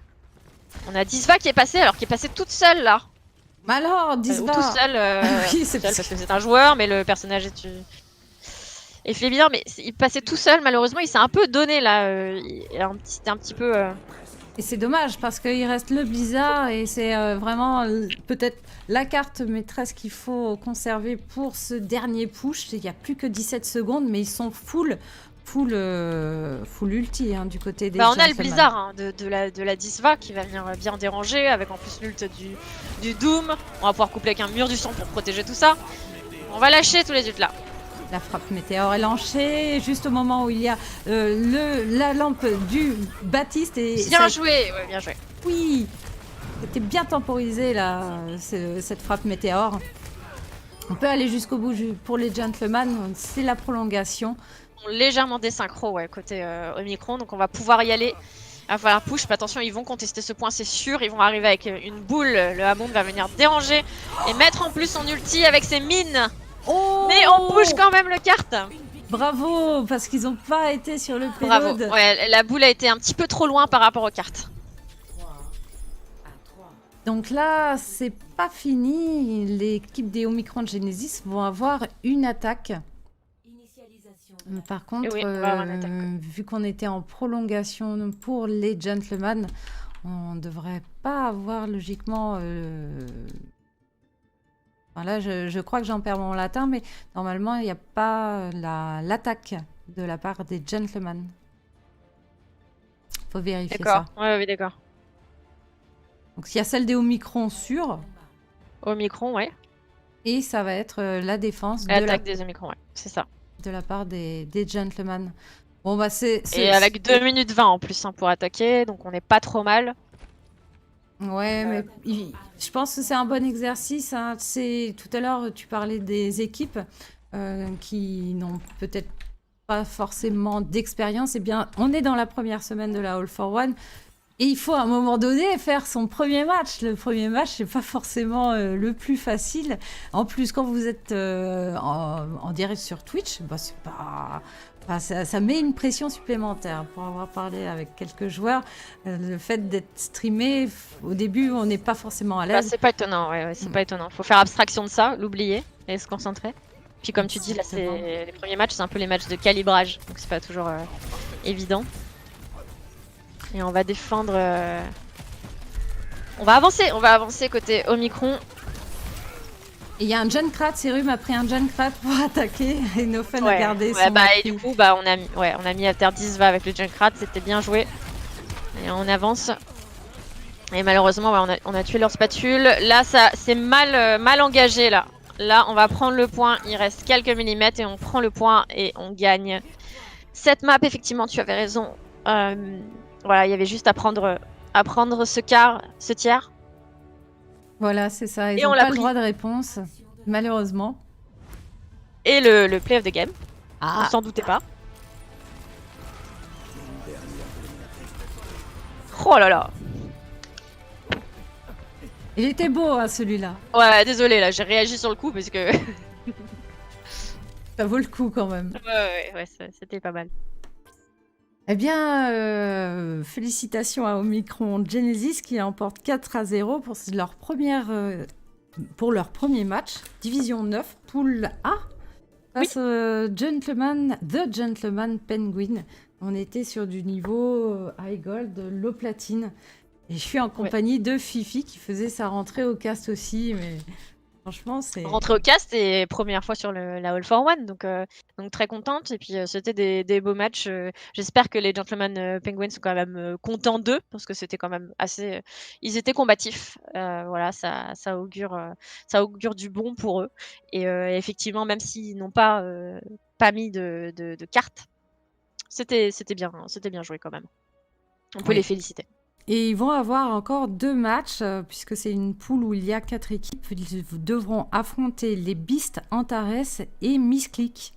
On a Disva qui est passée, alors qui est passée toute seule là. Mais alors, Disva... tout seul, oui, c'est parce que c'est un joueur, mais le personnage est flébillard, mais il passait tout seul, malheureusement, il s'est un peu donné là. C'était un petit peu Et c'est dommage parce qu'il reste le Blizzard et c'est vraiment peut-être la carte maîtresse qu'il faut conserver pour ce dernier push. Il n'y a plus que 17 secondes, mais ils sont full ulti hein, du côté des Bah, on a le gentlemen. Blizzard hein, de la Disva qui va venir bien déranger, avec en plus l'ult du Doom. On va pouvoir coupler avec un mur du sang pour protéger tout ça. On va lâcher tous les ults là. La frappe météore est lancée juste au moment où il y a la lampe du Baptiste. Et bien joué, ouais, bien joué. Oui, c'était bien temporisé là, cette frappe météore. On peut aller jusqu'au bout pour les gentlemen, c'est la prolongation. Légèrement désynchro ouais, côté Omicron, donc on va pouvoir y aller. Il va falloir push, mais attention, ils vont contester ce point, c'est sûr. Ils vont arriver avec une boule, le Hammond va venir déranger et mettre en plus son ulti avec ses mines. Oh, mais on push quand même le kart. Bravo, parce qu'ils n'ont pas été sur le Bravo, payload. ouais, la boule a été un petit peu trop loin par rapport aux cartes. Donc là, c'est pas fini. L'équipe des Omicron Genesis vont avoir une attaque. Par contre, oui, vu qu'on était en prolongation pour les gentlemen, on devrait pas avoir logiquement... Voilà, je crois que j'en perds mon latin, mais normalement, il n'y a pas l'attaque de la part des gentlemen. Faut vérifier ça. D'accord, oui, d'accord. Donc, il y a celle des Omicron sûre. Omicron, ouais. Et ça va être la défense l'attaque des Omicron, ouais, c'est ça. De la part des gentlemen. Bon, bah, et avec 2 minutes 20 en plus hein, pour attaquer, donc on n'est pas trop mal. Ouais, mais je pense que c'est un bon exercice. Hein. Tout à l'heure, tu parlais des équipes qui n'ont peut-être pas forcément d'expérience. Eh bien, on est dans la première semaine de la All for One. Et il faut à un moment donné faire son premier match. Le premier match, c'est pas forcément le plus facile. En plus, quand vous êtes en direct sur Twitch, bah, c'est pas... Enfin, ça met une pression supplémentaire. Pour avoir parlé avec quelques joueurs, le fait d'être streamé, au début, on n'est pas forcément à l'aise. Bah, c'est pas étonnant, ouais, c'est pas étonnant. Faut faire abstraction de ça, l'oublier et se concentrer. Puis comme tu dis, là, c'est les premiers matchs, c'est un peu les matchs de calibrage, donc c'est pas toujours évident. Et on va défendre. On va avancer côté Omicron. Et il y a un Junkrat, Serum a pris un Junkrat pour attaquer et Nofen a gardé son et du coup, bah, on a mis à terre Disva avec le Junkrat, c'était bien joué. Et on avance. Et malheureusement, ouais, on a tué leur spatule. Là, c'est mal engagé, là. Là, on va prendre le point. Il reste quelques millimètres et on prend le point et on gagne. Cette map, effectivement, tu avais raison. Voilà, il y avait juste à prendre ce tiers. Voilà, c'est ça. Ils n'ont pas le droit de réponse, malheureusement. Et le play of the game. On s'en doutait pas. Oh là là. Il était beau, hein, celui-là. Ouais, désolé, là, j'ai réagi sur le coup parce que... Ça vaut le coup, quand même. Ouais, c'était pas mal. Eh bien, félicitations à Omicron Genesis qui emporte 4-0 pour leur premier match. Division 9, poule A, face The Gentleman Penguin. On était sur du niveau High Gold, Low Platine. Et je suis en compagnie de Fifi qui faisait sa rentrée au cast aussi, mais franchement, c'est... Rentrée au cast et première fois sur la All for One, donc très contente. Et puis c'était des beaux matchs. J'espère que les Gentlemen Penguins sont quand même contents d'eux, parce que c'était quand même assez... Ils étaient combatifs. Voilà, ça augure du bon pour eux. Et effectivement, même s'ils n'ont pas mis de cartes, c'était bien joué quand même. On peut les féliciter. Et ils vont avoir encore 2 matchs, puisque c'est une poule où il y a 4 équipes. Ils devront affronter les Beasts, Antares et Misclick.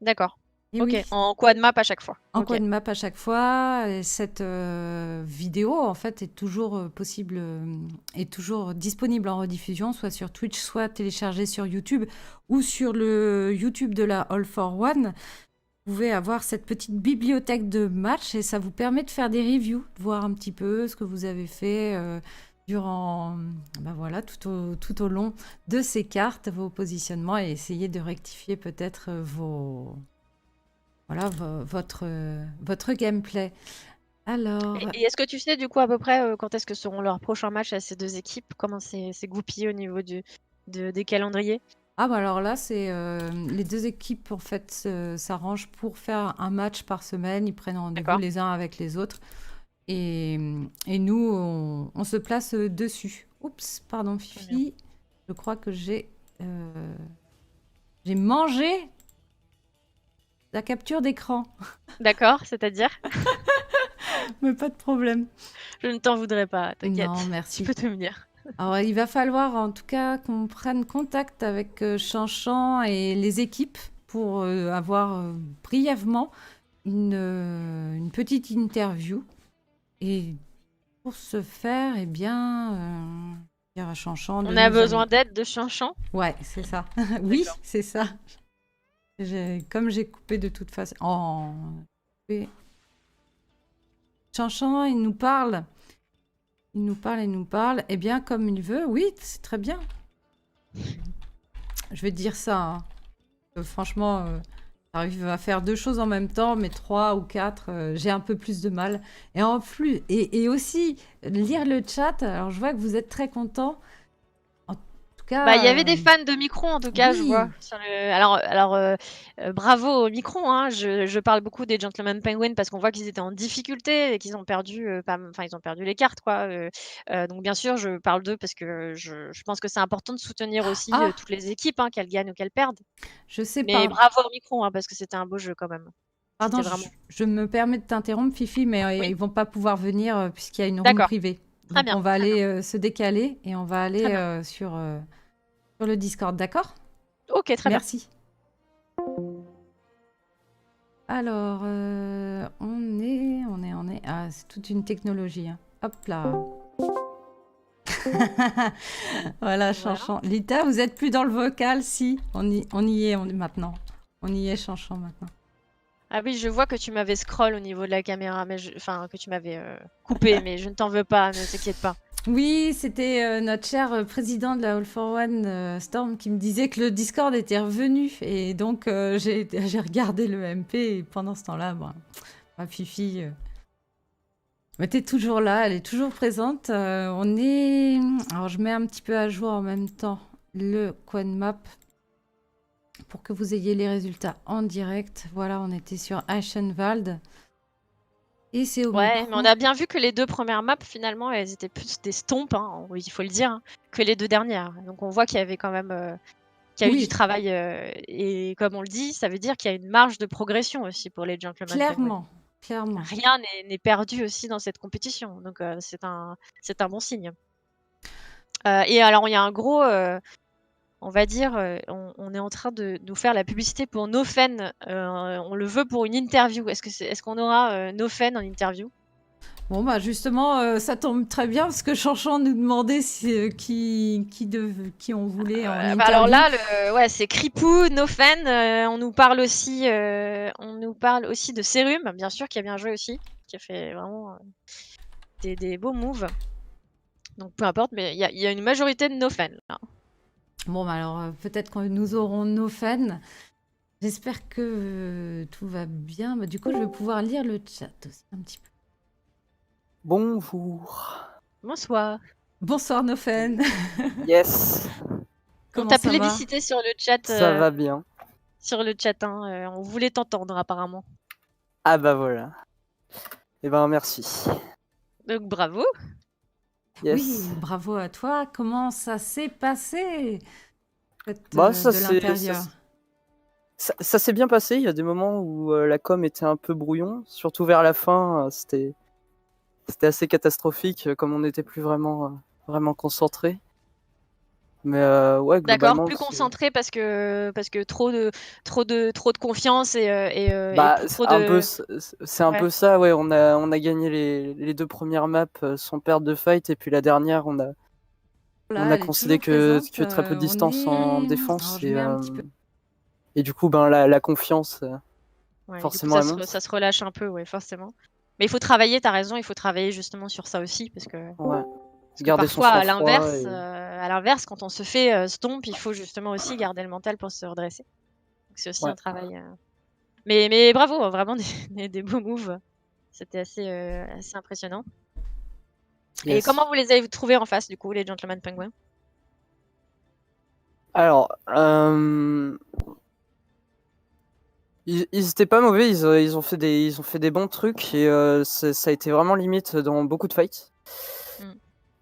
D'accord. Et ok, oui. En quad map à chaque fois. En quad map à chaque fois. Et cette vidéo, en fait, est toujours possible, est toujours disponible en rediffusion, soit sur Twitch, soit téléchargée sur YouTube, ou sur le YouTube de la All for One. Vous pouvez avoir cette petite bibliothèque de matchs et ça vous permet de faire des reviews, de voir un petit peu ce que vous avez fait durant, voilà, tout au long de ces cartes, vos positionnements, et essayer de rectifier peut-être votre gameplay. Alors, Et est-ce que tu sais du coup à peu près quand est-ce que seront leurs prochains matchs à ces deux équipes? Comment c'est goupillé au niveau des calendriers? ah bah alors là, c'est les deux équipes en fait s'arrangent pour faire un match par semaine. Ils prennent rendez-vous D'accord, les uns avec les autres et, et nous, on se place dessus. Oups, pardon, très bien. Fifi. Je crois que j'ai mangé la capture d'écran, D'accord, c'est-à-dire? mais pas de problème. Je ne t'en voudrais pas, Non, t'inquiète. Tu merci. peux te me dire. Alors, il va falloir en tout cas qu'on prenne contact avec Chanchan et les équipes pour avoir brièvement une petite interview. Et pour ce faire, eh bien, dire à Chanchan de On a nous besoin amener. d'aide de Chanchan? Ouais, c'est ça. Oui, D'accord. c'est ça. Comme j'ai coupé de toute façon. Oh, coupé. Chanchan, il nous parle. Il nous parle, il nous parle. Eh bien, comme il veut, oui, c'est très bien. Je vais te dire ça, hein. Franchement, j'arrive à faire deux choses en même temps, mais trois ou quatre, j'ai un peu plus de mal. Et en plus, et aussi, lire le chat, alors je vois que vous êtes très content. En tout Bah, il y cas, avait des fans de Micron, en tout cas, je vois. oui, Bravo au Micron, hein. Je parle beaucoup des Gentlemen Penguin parce qu'on voit qu'ils étaient en difficulté et qu'ils ont perdu, enfin, ils ont perdu les cartes, quoi. Donc, bien sûr, je parle d'eux parce que je pense que c'est important de soutenir aussi ah, toutes les équipes, hein, qu'elles gagnent ou qu'elles perdent. je sais Mais pas. bravo au Micron, hein, parce que c'était un beau jeu quand même. Pardon, C'était vraiment. je me permets de t'interrompre, Fifi, mais Oui, ils vont pas pouvoir venir puisqu'il y a une room d'accord. privée. Très Donc bien, on va très bien, aller se décaler et on va très aller bien. sur le Discord, d'accord? Ok, très bien. Merci. Alors, on est. Ah, c'est toute une technologie, hein. Hop là. Voilà, Voilà. Chanchant. Lita, vous êtes plus dans le vocal? Si, on y est maintenant. On y est, Chanchant, maintenant. Ah oui, je vois que tu m'avais scroll au niveau de la caméra, enfin que tu m'avais coupé, mais je ne t'en veux pas, ne t'inquiète pas. Oui, c'était notre cher président de la All for One, Storm, qui me disait que le Discord était revenu. Et donc, j'ai regardé le MP et pendant ce temps-là, bon, ma Fifi était toujours là, elle est toujours présente. On est... Alors, je mets un petit peu à jour en même temps le coin map pour que vous ayez les résultats en direct. Voilà, on était sur Eichenwald et c'est au Ouais, mais on micro. a bien vu que les deux premières maps, finalement, elles étaient plus des stompes, hein, oui, il faut le dire, hein, que les deux dernières. Donc on voit qu'il y avait quand même, qu'il y a eu du Oui, travail, et comme on le dit, ça veut dire qu'il y a une marge de progression aussi pour les Gentlemen Penguin. clairement, clairement. Rien n'est perdu aussi dans cette compétition, donc c'est un bon signe. Et alors il y a un gros, on va dire, on est en train de nous faire la publicité pour Nofen. On le veut pour une interview. Est-ce qu'on aura Nofen en interview? Bon, bah justement, ça tombe très bien parce que Chanchant nous demandait qui on voulait en Bah alors interview. là, ouais, c'est Cripou, Nofen. On nous parle aussi de Serum, bien sûr, qui a bien joué aussi, qui a fait vraiment des beaux moves. Donc peu importe, mais il y a une majorité de Nofen là. Bon, bah alors peut-être que nous aurons nos fans. J'espère que tout va bien. Bah, du coup, je vais pouvoir lire le chat aussi un petit peu. Bonjour. Bonsoir. Bonsoir nos fans. Yes, On Comment t'a ça va? plébiscité ça va bien. sur le chat, hein, on voulait t'entendre apparemment. Ah bah voilà. Eh ben merci. Donc bravo. Yes. Oui, bravo à toi. Comment ça s'est passé Bah de l'intérieur? ça s'est bien passé. Il y a des moments où la com était un peu brouillon, surtout vers la fin. C'était assez catastrophique, comme on n'était plus vraiment concentré. Mais ouais, D'accord, globalement, plus concentré parce que trop de confiance et bah trop de c'est un ouais. peu ça. Ouais, on a gagné les deux premières maps sans perdre de fight, et puis la dernière, on Là, a elle est concédé toujours présente. que très peu de On distance en est. Alors, défense, je mets un petit peu. et du coup, ben, la confiance, Ouais, du coup forcément, elle monte. ça se relâche un peu, ouais, forcément. Mais il faut travailler, tu as raison, il faut travailler justement sur ça aussi Ouais. parce que Garder son parfois sang-froid. à l'inverse quand on se fait stomp, il faut justement aussi garder le mental pour se redresser. Donc c'est aussi Ouais. un travail. Mais bravo, vraiment des beaux moves. C'était assez impressionnant. Et Yes. comment vous les avez trouvés en face, du coup, les Gentlemen Penguins? Alors, ils étaient pas mauvais, ils ont fait des bons trucs et ça a été vraiment limite dans beaucoup de fights. Mm.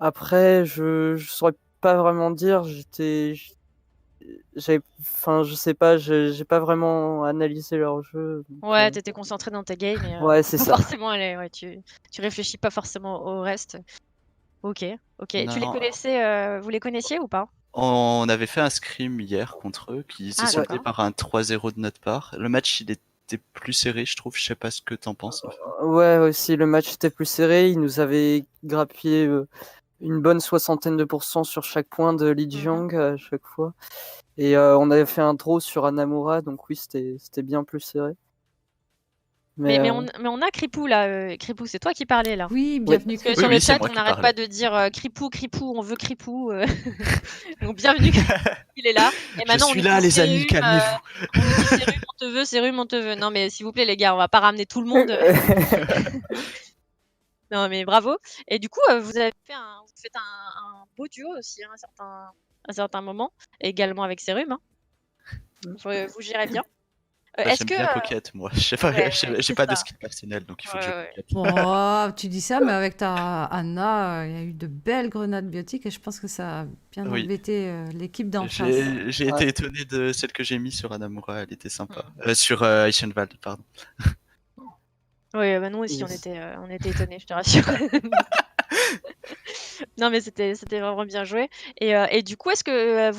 Après, je saurais pas vraiment dire, je sais pas, j'ai pas vraiment analysé leur jeu. Donc, Ouais, t'étais concentré dans tes games et ouais, c'est pas ça. forcément tu réfléchis pas forcément au reste. Ok. Tu les Non, connaissais, vous les connaissiez ou pas? on avait fait un scrim hier contre eux qui s'est Ah, soldé d'accord. par un 3-0 de notre part. Le match, il était plus serré, je trouve. Je sais pas ce que t'en penses. Enfin. Ouais, aussi, le match était plus serré. Ils nous avaient grappillé une bonne 60% sur chaque point de Li Mhm. Jiang à chaque fois. Et on avait fait un draw sur Anamura, donc oui, c'était bien plus serré. Mais on a Cripou là. Cripou, c'est toi qui parlais là. Oui, bienvenue. Parce que Oui, sur le oui, c'est chat, moi on qui n'arrête parlais. pas de dire Cripou, on veut Cripou. Donc bienvenue, il est là. Et Je maintenant, on suis nous là, dit les amis, Sérum, calmez-vous. on nous dit Sérum, on te veut, Sérum, on te veut. Non, mais s'il vous plaît, les gars, on va pas ramener tout le monde. Non, mais bravo. Et du coup, vous avez fait un beau duo aussi, hein, à un certain moment, également avec Sérum. Hein. Vous gérez bien. Bah, Est-ce j'aime que. bien Pocket, moi. Je sais pas, Ouais, j'ai c'est pas de ça. skill personnel, donc il faut Ouais, que je ouais. Pocket. Oh, tu dis ça, mais avec ta Anna, il y a eu de belles grenades biotiques et je pense que ça a bien Oui. embêté l'équipe d'en face. J'ai Ouais. été étonné de celle que j'ai mise sur Anamura, elle était sympa. Mm. Sur Eichenwald, pardon. Oui, bah nous aussi, Yes. on était étonnés, je te rassure. Non, mais c'était vraiment bien joué. Et du coup, est-ce que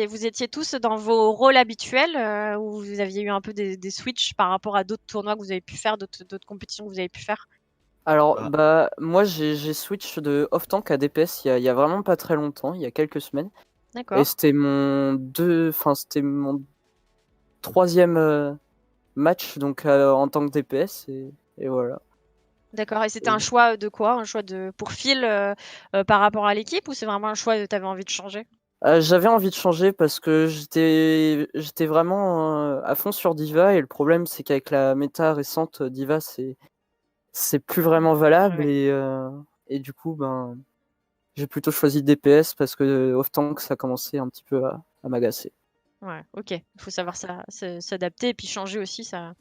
vous étiez tous dans vos rôles habituels ou vous aviez eu un peu des switches par rapport à d'autres tournois que vous avez pu faire, d'autres compétitions que vous avez pu faire? Alors, Bah, moi, j'ai switch de off-tank à DPS il y a vraiment pas très longtemps, il y a quelques semaines. Et D'accord. c'était c'était mon troisième match donc en tant que DPS et voilà. D'accord. Et c'était un choix de quoi? Un choix pour Phil par rapport à l'équipe ou c'est vraiment un choix de t'avais envie de changer? J'avais envie de changer parce que j'étais vraiment à fond sur D.Va et le problème c'est qu'avec la méta récente, D.Va c'est plus vraiment valable Ouais. et du coup j'ai plutôt choisi DPS parce que off-tank ça commençait un petit peu à m'agacer. Ouais, ok. Il faut savoir s'adapter et puis changer aussi. Ça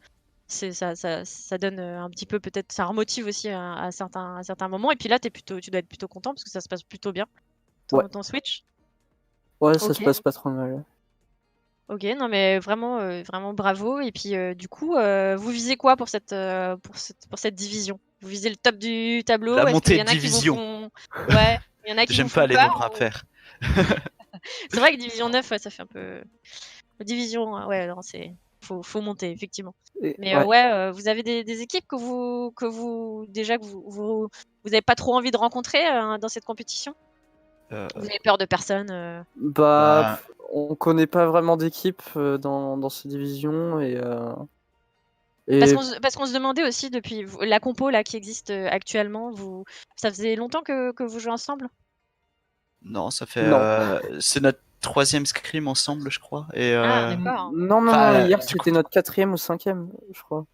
donne un petit peu, peut-être, ça remotive aussi à certains moments. Et puis là, tu dois être plutôt content parce que ça se passe plutôt bien, Ouais, ton Switch. ouais, ça se Ok, passe pas trop mal. ok, non mais vraiment, vraiment bravo. Et puis du coup, vous visez quoi pour cette division? Vous visez le top du tableau? la Est-ce qu'il montée y de en a qui vous division. font... Ouais, il y en a qui vous J'aime font pas les peur nombres ou- impairs. C'est vrai que division 9, ouais, ça fait un peu... Division, ouais, non, faut monter, effectivement. Mais Ouais. ouais, vous avez des équipes déjà vous avez pas trop envie de rencontrer dans cette compétition? Euh, Vous avez peur de personne bah, On connaît pas vraiment d'équipe dans ces divisions Parce qu'on se demandait aussi depuis la compo là qui existe actuellement, ça faisait longtemps que vous jouez ensemble? non, ça fait. non. C'est notre troisième scrim ensemble, je crois. Et Ah, d'accord. Non, enfin, hier du coup, c'était notre quatrième ou cinquième, je crois.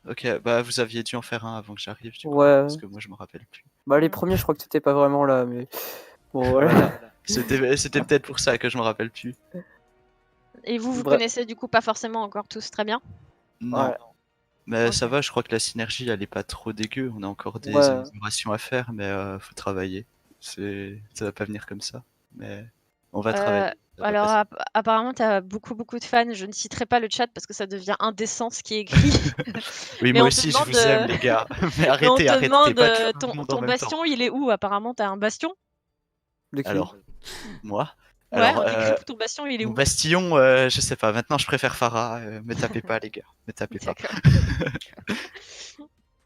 ok, bah vous aviez dû en faire un avant que j'arrive, du coup, Ouais. parce que moi je me rappelle plus. Les Mm. premiers, je crois que t'étais pas vraiment là, mais bon, voilà. Voilà. C'était peut-être pour ça que je me rappelle plus. Et vous Bref, connaissez du coup pas forcément encore tous très bien? Non. ouais, Mais ça Ok. va, je crois que la synergie elle est pas trop dégueu. On a encore des ouais. améliorations à faire, mais faut travailler. Ça va pas venir comme ça. Mais on va Euh, travailler. Ça va alors passer. apparemment tu as beaucoup de fans. Je ne citerai pas le chat parce que ça devient indécent ce qui est écrit. Oui, Mais moi on te aussi je demande, vous aime, les gars. Mais mais on te arrêtez demande pas tout le monde en ton même temps. bastion, il est où? Apparemment, t'as un bastion? De qui? Alors, moi. Ouais, Alors, écrit ton bastion, il est mon où? Bastillon, je sais pas. Maintenant, je préfère Farah. Me tapez pas, les gars. Me tapez pas. D'accord.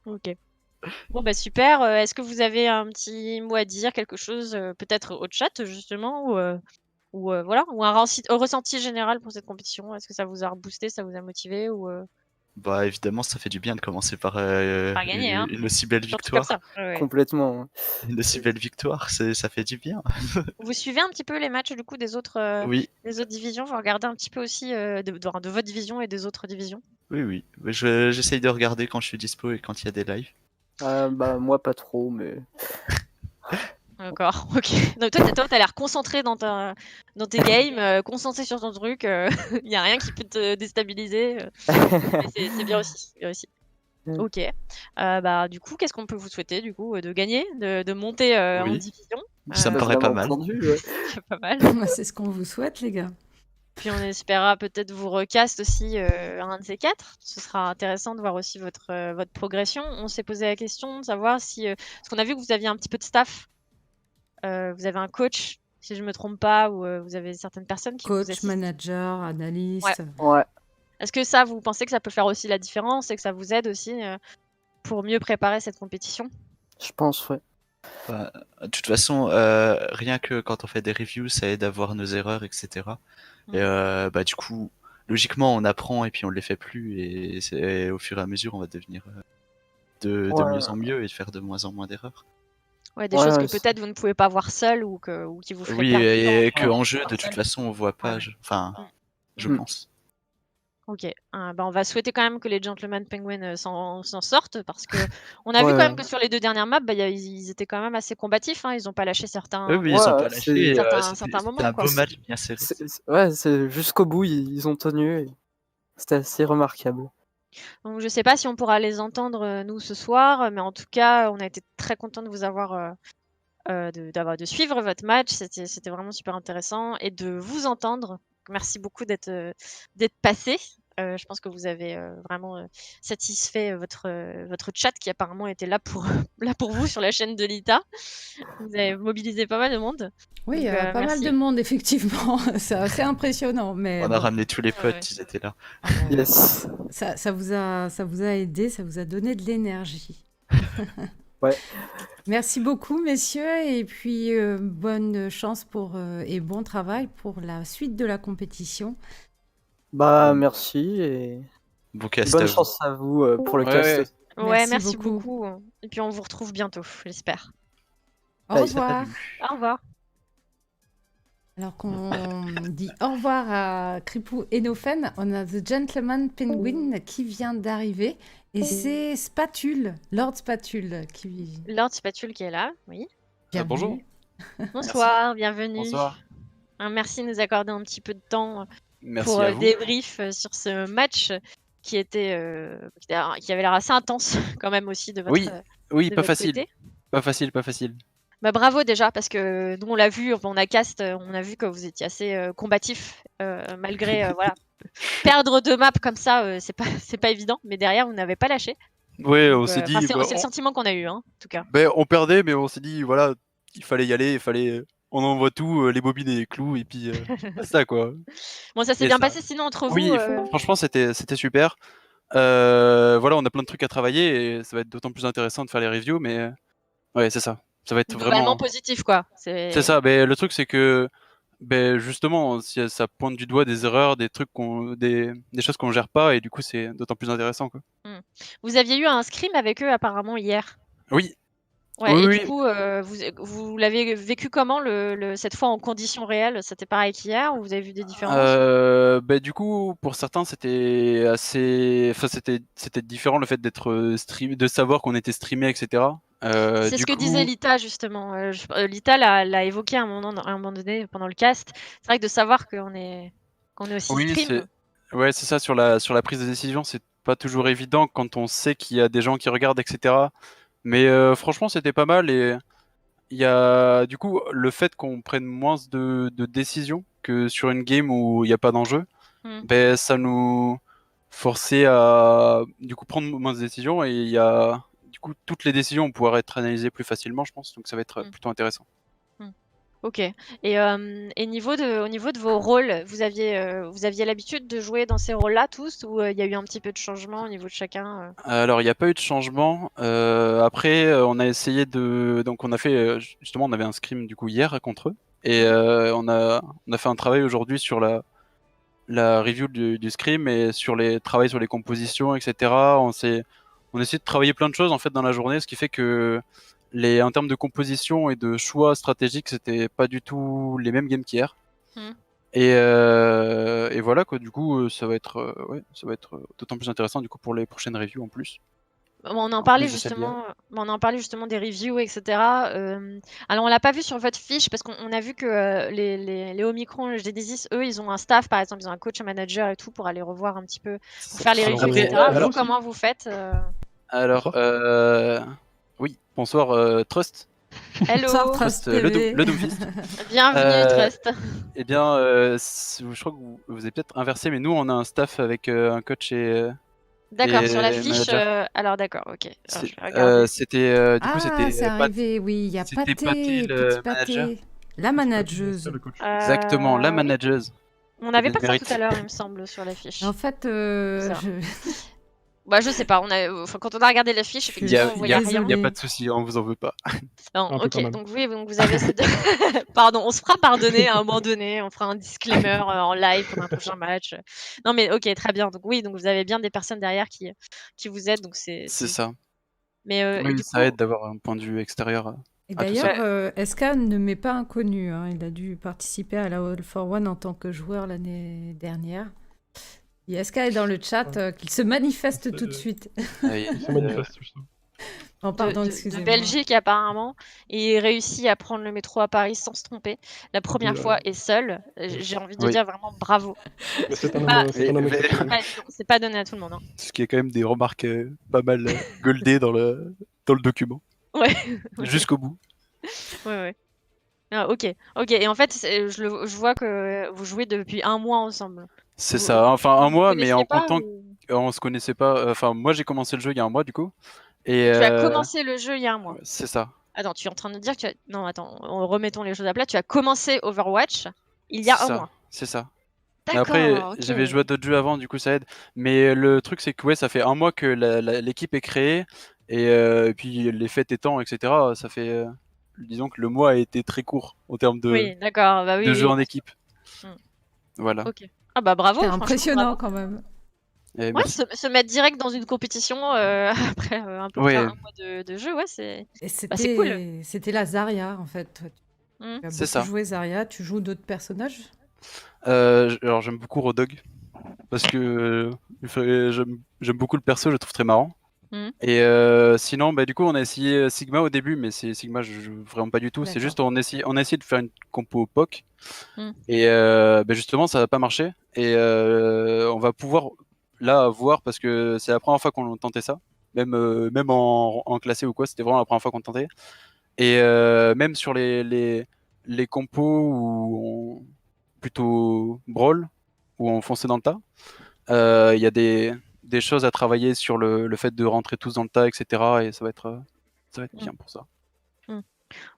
Ok. Bon, bah super. Est-ce que vous avez un petit mot à dire, quelque chose, peut-être au chat, justement, voilà, ou un ressenti général pour cette compétition? Est-ce que ça vous a reboosté, ça vous a motivé Bah, évidemment, ça fait du bien de commencer par Pas gagner, hein? une aussi belle Surtout comme victoire. ça. Ouais. Complètement. Une aussi belle victoire, ça fait du bien. Vous suivez un petit peu les matchs du coup Oui, des autres divisions? Vous regardez un petit peu aussi de votre division et des autres divisions? oui. J'essaye de regarder quand je suis dispo et quand il y a des lives. Bah, moi, pas trop, mais. D'accord, ok. Donc toi, t'as l'air concentré dans tes games, concentré sur ton truc. Il y a rien qui peut te déstabiliser. Mais c'est bien aussi, c'est bien aussi. Ok. Bah du coup, qu'est-ce qu'on peut vous souhaiter du coup de gagner, de monter en Oui, division. ça me Bah, paraît bien pas mal. entendu, ouais. C'est pas mal. Bah, c'est ce qu'on vous souhaite, les gars. Puis on espérera peut-être vous recast aussi un de ces quatre. Ce sera intéressant de voir aussi votre progression. On s'est posé la question de savoir si, parce qu'on a vu que vous aviez un petit peu de staff. Vous avez un coach, si je me trompe pas, ou vous avez certaines personnes qui vous Coach, assistent. manager, Ouais. analyste. Ouais. Est-ce que ça, vous pensez que ça peut faire aussi la différence et que ça vous aide aussi pour mieux préparer cette compétition? Je pense, ouais. Bah, de toute façon, rien que quand on fait des reviews, ça aide à voir nos erreurs, etc. Et bah du coup, logiquement, on apprend et puis on les fait plus et au fur et à mesure, on va devenir de Ouais, mieux en mieux et faire de moins en moins d'erreurs. Ouais, des ouais, choses que ouais, peut-être vous ne pouvez pas voir seul ou qui vous feraient Oui, perdre du temps et que ouais. en jeu, voir de toute seul. façon, on voit pas. Ouais. Enfin, Mm. je Mm. Mm. pense. Ok, bah, on va souhaiter quand même que les Gentlemen Penguin s'en sortent parce que on a vu Ouais, quand même ouais. que sur les deux dernières maps, bah, ils étaient quand même assez combatifs, hein, ils n'ont pas lâché Eux, certains, mais ils ont Ouais, pas lâché. certains C'était moments, un quoi. beau match bien serré. ouais, c'est jusqu'au bout, ils ont tenu. Et c'était assez remarquable. Donc je sais pas si on pourra les entendre nous ce soir, mais en tout cas, on a été très content de vous avoir, de suivre votre match. C'était vraiment super intéressant et de vous entendre. Merci beaucoup d'être passé. Je pense que vous avez vraiment satisfait votre chat qui apparemment était là pour, là pour vous sur la chaîne de Lita. Vous avez mobilisé pas mal de monde. Oui, il y Donc a pas mal de merci. monde, effectivement. C'est assez impressionnant, mais On a bon. ramené tous les Ouais, ouais. potes, ils étaient là. Yes. Ça vous a aidé, ça vous a donné de l'énergie. Ouais. Merci beaucoup, messieurs, et puis bonne chance et bon travail pour la suite de la compétition. Bah, merci et Bon cast bonne à vous. chance à vous pour le Ouais, cast ouais. aussi. Ouais, Merci merci beaucoup. beaucoup. Et puis on vous retrouve bientôt, j'espère. Au Bye. revoir. Salut. Au revoir. Alors qu'on dit au revoir à Kripou et Nofen, on a The Gentleman Penguin qui vient d'arriver. Et c'est Spatule, Lord Spatule, qui... Lord Spatule qui est là, oui. Bonjour. Bienvenue. Bonsoir, bienvenue. Bonsoir. Merci de nous accorder un petit peu de temps pour Merci à vous. débrief sur ce match qui avait l'air assez intense quand même aussi Oui, oui, de pas votre facile. côté. Pas facile, pas facile. Bah, bravo déjà parce que nous on l'a vu, on a cast, on a vu que vous étiez assez combatif malgré voilà, perdre 2 maps comme ça, c'est pas évident, mais derrière vous n'avez pas lâché. Ouais, Donc on s'est enfin dit, bah, c'est le sentiment qu'on a eu, hein, en tout cas. on perdait, mais on s'est dit, voilà, il fallait y aller, il fallait, on envoie tout, les bobines et les clous, et puis basta quoi. Bon, ça s'est Et bien ça. passé sinon entre vous Oui, franchement, c'était super. Voilà, on a plein de trucs à travailler et ça va être d'autant plus intéressant de faire les reviews, mais ouais, c'est ça. Ça va être globalement vraiment. positif quoi. C'est ça. Mais le truc, c'est que, justement, si ça pointe du doigt des erreurs, des trucs des choses qu'on gère pas, et du coup, c'est d'autant plus intéressant, quoi. Mmh. Vous aviez eu un scrim avec eux apparemment hier? Oui, Ouais, oui, et du oui. coup, vous l'avez vécu comment cette fois en conditions réelles? C'était pareil qu'hier ou vous avez vu des différences? Du coup, pour certains, c'était assez, enfin, c'était différent le fait d'être stream, de savoir qu'on était streamé, etc. C'est ce Du que disait coup, Lita justement. Lita l'a évoqué à un moment donné pendant le cast. C'est vrai que de savoir qu'on est aussi oui, stream. ouais, c'est ça sur la prise de décision, c'est pas toujours évident quand on sait qu'il y a des gens qui regardent, etc. Mais franchement, c'était pas mal et il y a du coup le fait qu'on prenne moins de décisions que sur une game où il n'y a pas d'enjeu, Mmh. ça nous forçait à du coup prendre moins de décisions et il y a du coup toutes les décisions vont pouvoir être analysées plus facilement, je pense, donc ça va être Mmh. plutôt intéressant. Mmh. OK, et au niveau de vos rôles, vous aviez l'habitude de jouer dans ces rôles-là tous ou il y a eu un petit peu de changement au niveau de chacun? Alors il n'y a pas eu de changement. Après, on a essayé donc on a fait justement on avait un scrim du coup hier contre eux et Mmh. on a fait un travail aujourd'hui sur la review du scrim et sur les travail sur les compositions, etc. On essaie de travailler plein de choses en fait dans la journée, ce qui fait que en termes de composition et de choix stratégiques, c'était pas du tout les mêmes games qu'hier. Mmh. Et voilà quoi. Du coup, ça va être ouais, ça va être d'autant plus intéressant du coup pour les prochaines reviews en plus. On en En parlait plus de celle-là. justement des reviews, etc. Alors, on l'a pas vu sur votre fiche parce qu'on a vu que les Omicron Genesis, eux, ils ont un staff, par exemple, ils ont un coach, un manager et tout pour aller revoir un petit peu, pour faire les Alors, reviews, Après, etc. Vous, alors, comment vous faites alors, bonsoir. oui, bonsoir Trust, Hello, Bonsoir, Trust le, TV. le Doomfist. bienvenue, Euh, Trust. Eh bien, je crois que vous avez peut-être inversé, mais nous, on a un staff avec un coach D'accord, sur la et fiche. manager. Alors, d'accord, ok. Alors, je vais regarder. C'était, du coup, Ah, c'est c'était arrivé, oui, il y a c'était Pâté, le petit manager. Pâté, la manageuse. Le coach. Exactement, la Oui. manageuse. On Qui a avait bien pas le ça tout à mérite. l'heure, il me semble, sur la fiche. En fait, Ça. je Bah, je sais pas. Enfin, quand on a regardé la fiche, Je Il y a, effectivement, on suis il y voyait a, rien. il y a pas désolée. de souci, on vous en veut pas. Non, Un peu quand ok. même. Donc oui, donc vous avez ces deux. Pardon, on se fera pardonner à un moment donné. On fera un disclaimer en live pendant un prochain match. Non, mais ok, très bien. Donc oui, donc vous avez bien des personnes derrière qui vous aident. Donc c'est C'est c'est- ça. Mais et Oui, du ça aide coup, d'avoir un point de vue extérieur Et à tout ça. d'ailleurs, SK ne m'est pas inconnu, hein. Il a dû participer à la All for One en tant que joueur l'année dernière. Et SK est dans le chat, qu'il se manifeste tout de suite. Et, Il se manifeste, justement. Oh, pardon, de excusez-moi. Belgique apparemment, et il réussit à prendre le métro à Paris sans se tromper. La première fois et seul. J'ai envie de Oui. dire vraiment bravo. Mais c'est C'est un homme Mais- exceptionnel. c'est pas donné à tout le monde. Hein. Ce qui est quand même des remarques pas mal goldées dans le document. Ouais. Jusqu'au bout. Ouais. Ah, ok. Et en fait, je vois que vous jouez depuis un mois ensemble. C'est Vous- ça. Enfin, un vous mois, connaissiez mais en pas comptant ou- qu'on se connaissait pas. Enfin, moi, j'ai commencé le jeu il y a un mois, du coup. Et Tu as commencé le jeu il y a un mois. c'est ça. Attends, tu es en train de dire que tu as... Non, attends, remettons les choses à plat. Tu as commencé Overwatch il y C'est a un ça. mois. C'est ça. Mais après, D'accord, ok. j'avais joué à d'autres jeux avant, du coup, ça aide. Mais le truc, c'est que ouais, ça fait un mois que l'équipe est créée. Et puis, les fêtes étant, etc., ça fait. Disons que le mois a été très court en termes Oui, d'accord. Bah oui, de jeu en oui. équipe. Hmm. Voilà. Ok. Ah bah bravo, C'est franchement, impressionnant bravo. quand même. Et Ouais, merci. se mettre direct dans une compétition après à peu près Ouais, un mois de jeu, ouais, c'est Et c'est cool. c'était la Zarya, en fait. Toi, Hmm. tu as c'est beaucoup ça. joué Zarya, tu joues d'autres personnages? Alors, j'aime beaucoup Rodog. Parce que j'aime beaucoup le perso, je le trouve très marrant. Mhm. Et sinon, bah, du coup, on a essayé Sigma au début, mais Sigma, je joue vraiment pas du tout. C'est D'accord. juste, on a essayé de faire une compo POC. Mhm. Et bah, justement, ça n'a pas marché. Et on va pouvoir là voir, parce que c'est la première fois qu'on tentait ça. Même en classé ou quoi, c'était vraiment la première fois qu'on tentait. Et même sur les compos plutôt brawl, où on fonçait dans le tas, il y a des choses à travailler sur le fait de rentrer tous dans le tas, etc. Et ça va être bien pour ça.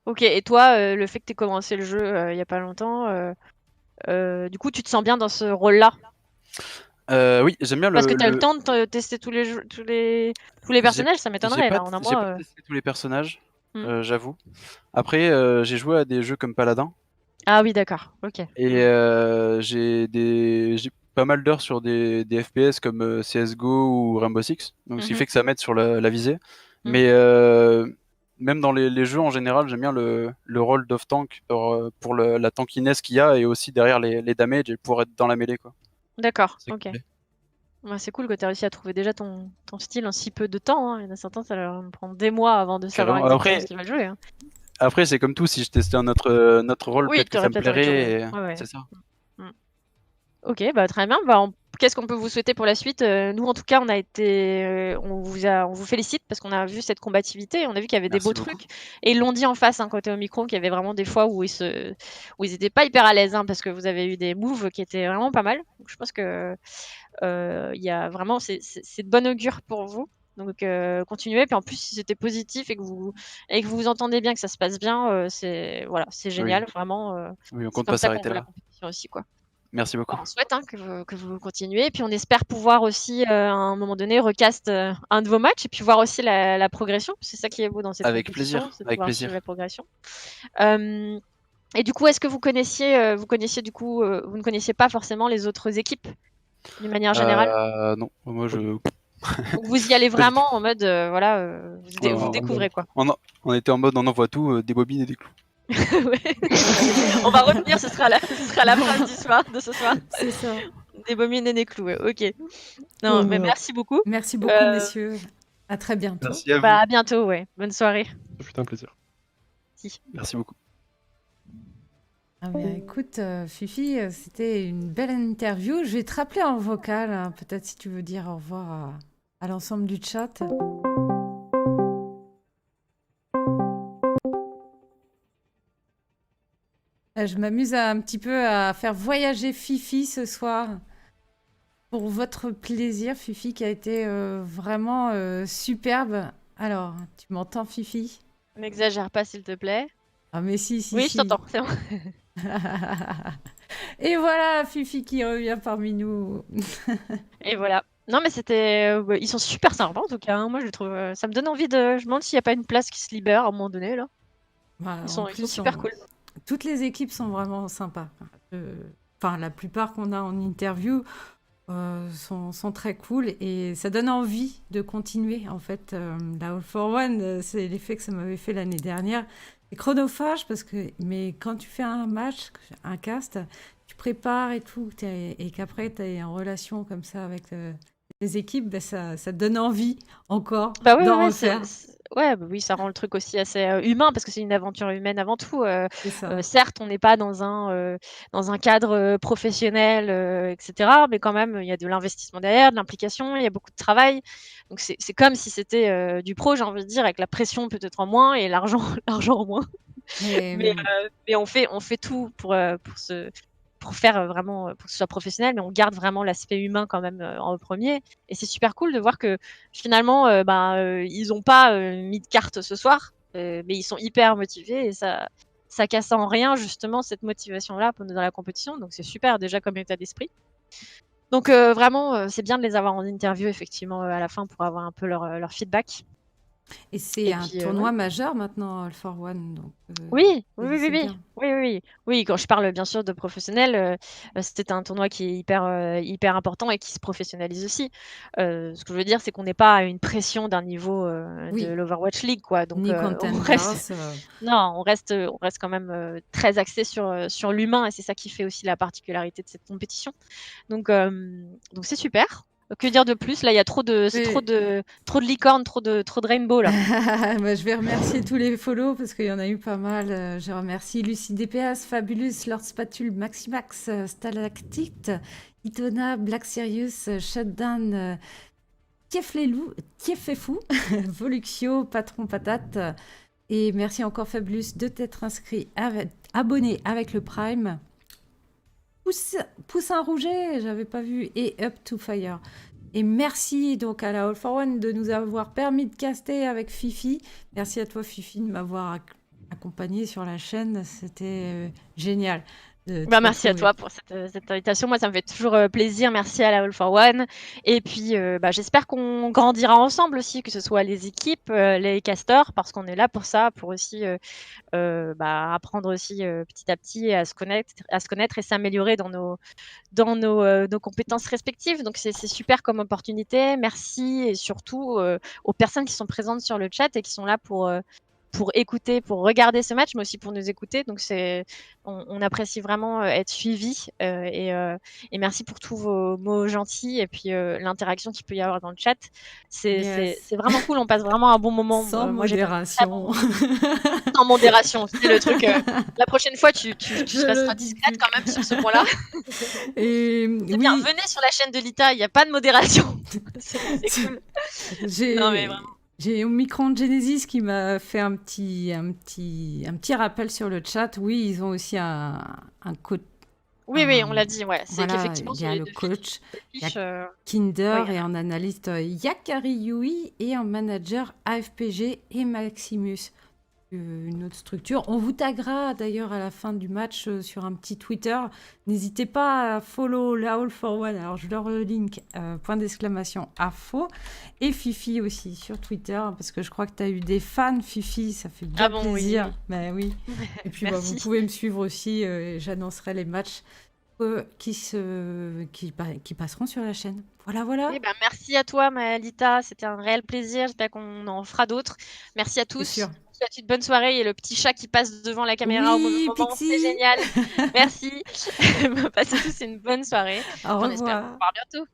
Ok, et toi, le fait que tu aies commencé le jeu il y a pas longtemps, du coup, tu te sens bien dans ce rôle-là? Oui, j'aime bien Parce que tu as eu le temps de tester tous les personnages, ça J'ai m'étonnerait là en un j'ai pas mois. testé tous les personnages, Hmm. j'avoue. Après, j'ai joué à des jeux comme Paladin. Ah oui, d'accord, ok. Et j'ai pas mal d'heures sur des FPS comme CSGO ou Rainbow Six, donc ce qui Mhm. fait que ça m'aide sur la visée. Mhm. Mais même dans les jeux en général, j'aime bien le rôle d'off-tank pour la tankiness qu'il y a et aussi derrière les damages et pour être dans la mêlée, quoi. D'accord, C'est ok. complet. Ouais, c'est cool que tu as réussi à trouver déjà ton style en si peu de temps. Hein. Il y en a certains, ça leur prend des mois avant de savoir Carrément. exactement Après, ce qu'ils veulent jouer. Hein. Après, c'est comme tout, si je testais un autre rôle, Oui, peut-être tu que ça aurais me peut-être envie de plairait. jouer. Ouais. C'est ça. Ok, bah très bien. Bah, qu'est-ce qu'on peut vous souhaiter pour la suite? Nous, en tout cas, on vous félicite parce qu'on a vu cette combativité, on a vu qu'il y avait des Merci beaux beaucoup. trucs, et ils l'ont dit en face, hein, côté Omicron, qu'il y avait vraiment des fois où ils étaient pas hyper à l'aise, hein, parce que vous avez eu des moves qui étaient vraiment pas mal. Donc, je pense que il y a vraiment, c'est de bonne augure pour vous. Donc continuez. Puis en plus, si c'était positif et que vous vous entendez bien, que ça se passe bien, c'est génial, Oui, vraiment. oui, on C'est compte comme pas ça qu'on s'arrêter veut la là. compétition aussi, quoi. Merci beaucoup. On souhaite, hein, que vous continuez. Puis on espère pouvoir aussi, à un moment donné, recast un de vos matchs et puis voir aussi la progression. C'est ça qui est beau dans cette Avec compétition, plaisir, c'est de avec pouvoir suivre plaisir. la progression. Et du coup, est-ce que vous connaissiez du coup, vous ne connaissiez pas forcément les autres équipes d'une manière générale? Non, moi je. Donc vous y allez Pas du tout. vraiment en mode, voilà, vous découvrez quoi. On était en mode on envoie tout, des bobines et des clous. Ouais. On va retenir, ce sera la phrase de ce soir. C'est ça. Des bobines et des clous, ouais, ok. Non, mais Mmh. merci beaucoup. Merci beaucoup, Euh, messieurs. À très bientôt. Merci à vous. Bah, à bientôt, ouais. Bonne soirée. Ça fut un plaisir. Si. Merci beaucoup. Ah bien, écoute, Fifi, c'était une belle interview. Je vais te rappeler en vocal, hein, peut-être si tu veux dire au revoir à l'ensemble du chat. Je m'amuse un petit peu à faire voyager Fifi ce soir. Pour votre plaisir, Fifi, qui a été vraiment superbe. Alors, tu m'entends, Fifi? N'exagère pas, s'il te plaît. Ah mais si, si, Oui, je si. t'entends, c'est bon. Et voilà, Fifi qui revient parmi nous. Et voilà. Non, mais ouais, ils sont super sympas en tout cas, hein. Moi, je trouve. Ça me donne envie de. Je me demande s'il n'y a pas une place qui se libère à un moment donné, là. Bah, Ils en sont plus, super cool. toutes les équipes sont vraiment sympas. Enfin, la plupart qu'on a en interview sont très cool et ça donne envie de continuer. En fait, la All for One, c'est l'effet que ça m'avait fait l'année dernière. C'est chronophage mais quand tu fais un match, un cast, tu prépares et tout, et qu'après tu es en relation comme ça avec les équipes, ben ça te donne envie encore Bah ouais, d'en ouais, refaire. ouais, bah oui, ça rend le truc aussi assez humain parce que c'est une aventure humaine avant tout. C'est ça. Certes, on n'est pas dans un cadre professionnel, etc. Mais quand même, il y a de l'investissement derrière, de l'implication, il y a beaucoup de travail. Donc c'est comme si c'était du pro, j'ai envie de dire, avec la pression peut-être en moins et l'argent l'argent en moins. Mais on fait tout pour faire vraiment pour que ce soit professionnel, mais on garde vraiment l'aspect humain quand même en premier. Et c'est super cool de voir que finalement, ils n'ont pas mis de carte ce soir, mais ils sont hyper motivés et ça casse en rien justement cette motivation-là dans la compétition. Donc c'est super déjà comme état d'esprit. Donc vraiment, c'est bien de les avoir en interview effectivement à la fin pour avoir un peu leur feedback. Et c'est Et un puis, tournoi majeur maintenant, All for One. Donc, Oui, c'est oui, oui, oui, bien. oui, oui, oui. Oui, quand je parle bien sûr de professionnel, c'était un tournoi qui est hyper important et qui se professionnalise aussi. Ce que je veux dire, c'est qu'on n'est pas à une pression d'un niveau de Oui, l'Overwatch League, quoi. Donc, ni on Contenders. reste, non, on reste quand même très axé sur l'humain et c'est ça qui fait aussi la particularité de cette compétition. Donc c'est super. Que dire de plus? Là, il y a trop de licornes, trop de rainbow là. Bah, je vais remercier tous les follow parce qu'il y en a eu pas mal. Je remercie Lucie DPS, Fabulous, Lord Spatule, Maximax, Stalactite, Itona, Black Sirius, Shutdown, Tiefefou, Voluxio, Patron Patate. Et merci encore Fabulous de t'être abonné avec le Prime. Poussin Rouget, j'avais pas vu, et Up to Fire. Et merci donc à la All for One de nous avoir permis de caster avec Fifi. Merci à toi Fifi de m'avoir accompagné sur la chaîne, c'était génial. Merci à toi pour cette invitation. Moi, ça me fait toujours plaisir. Merci à la All for One. Et puis, j'espère qu'on grandira ensemble aussi, que ce soit les équipes, les casters, parce qu'on est là pour ça, pour aussi apprendre aussi petit à petit à se connaître et s'améliorer dans nos compétences respectives. Donc, c'est super comme opportunité. Merci et surtout aux personnes qui sont présentes sur le chat et qui sont là pour écouter, pour regarder ce match, mais aussi pour nous écouter. Donc, on apprécie vraiment être suivi et merci pour tous vos mots gentils et puis l'interaction qu'il peut y avoir dans le chat. C'est vraiment cool, on passe vraiment un bon moment. Sans modération. Sans modération, c'est le truc. La prochaine fois, tu resteras discrète quand même sur ce point-là. Et c'est bien, venez sur la chaîne de Lita, il n'y a pas de modération. c'est cool. Non, mais vraiment. J'ai Omicron Genesis qui m'a fait un petit rappel sur le chat. Oui, ils ont aussi un coach. Oui, on l'a dit, ouais. C'est qu'effectivement, il y a le coach, il y a Kinder et en analyste Yakari Yui et en manager AFPG et Maximus. Une autre structure. On vous taguera d'ailleurs à la fin du match sur un petit Twitter. N'hésitez pas à follow la All for One. Alors je leur link !info et Fifi aussi sur Twitter parce que je crois que tu as eu des fans Fifi, ça fait bien plaisir. Oui. Mais oui. Et puis vous pouvez me suivre aussi. J'annoncerai les matchs qui passeront sur la chaîne. Voilà. Oui, merci à toi, Lita. C'était un réel plaisir. J'espère qu'on en fera d'autres. Merci à tous. Je vous souhaite une bonne soirée et le petit chat qui passe devant la caméra au mauvais moment, c'est génial. Merci. Passez tous une bonne soirée. Au revoir. On espère vous revoir bientôt.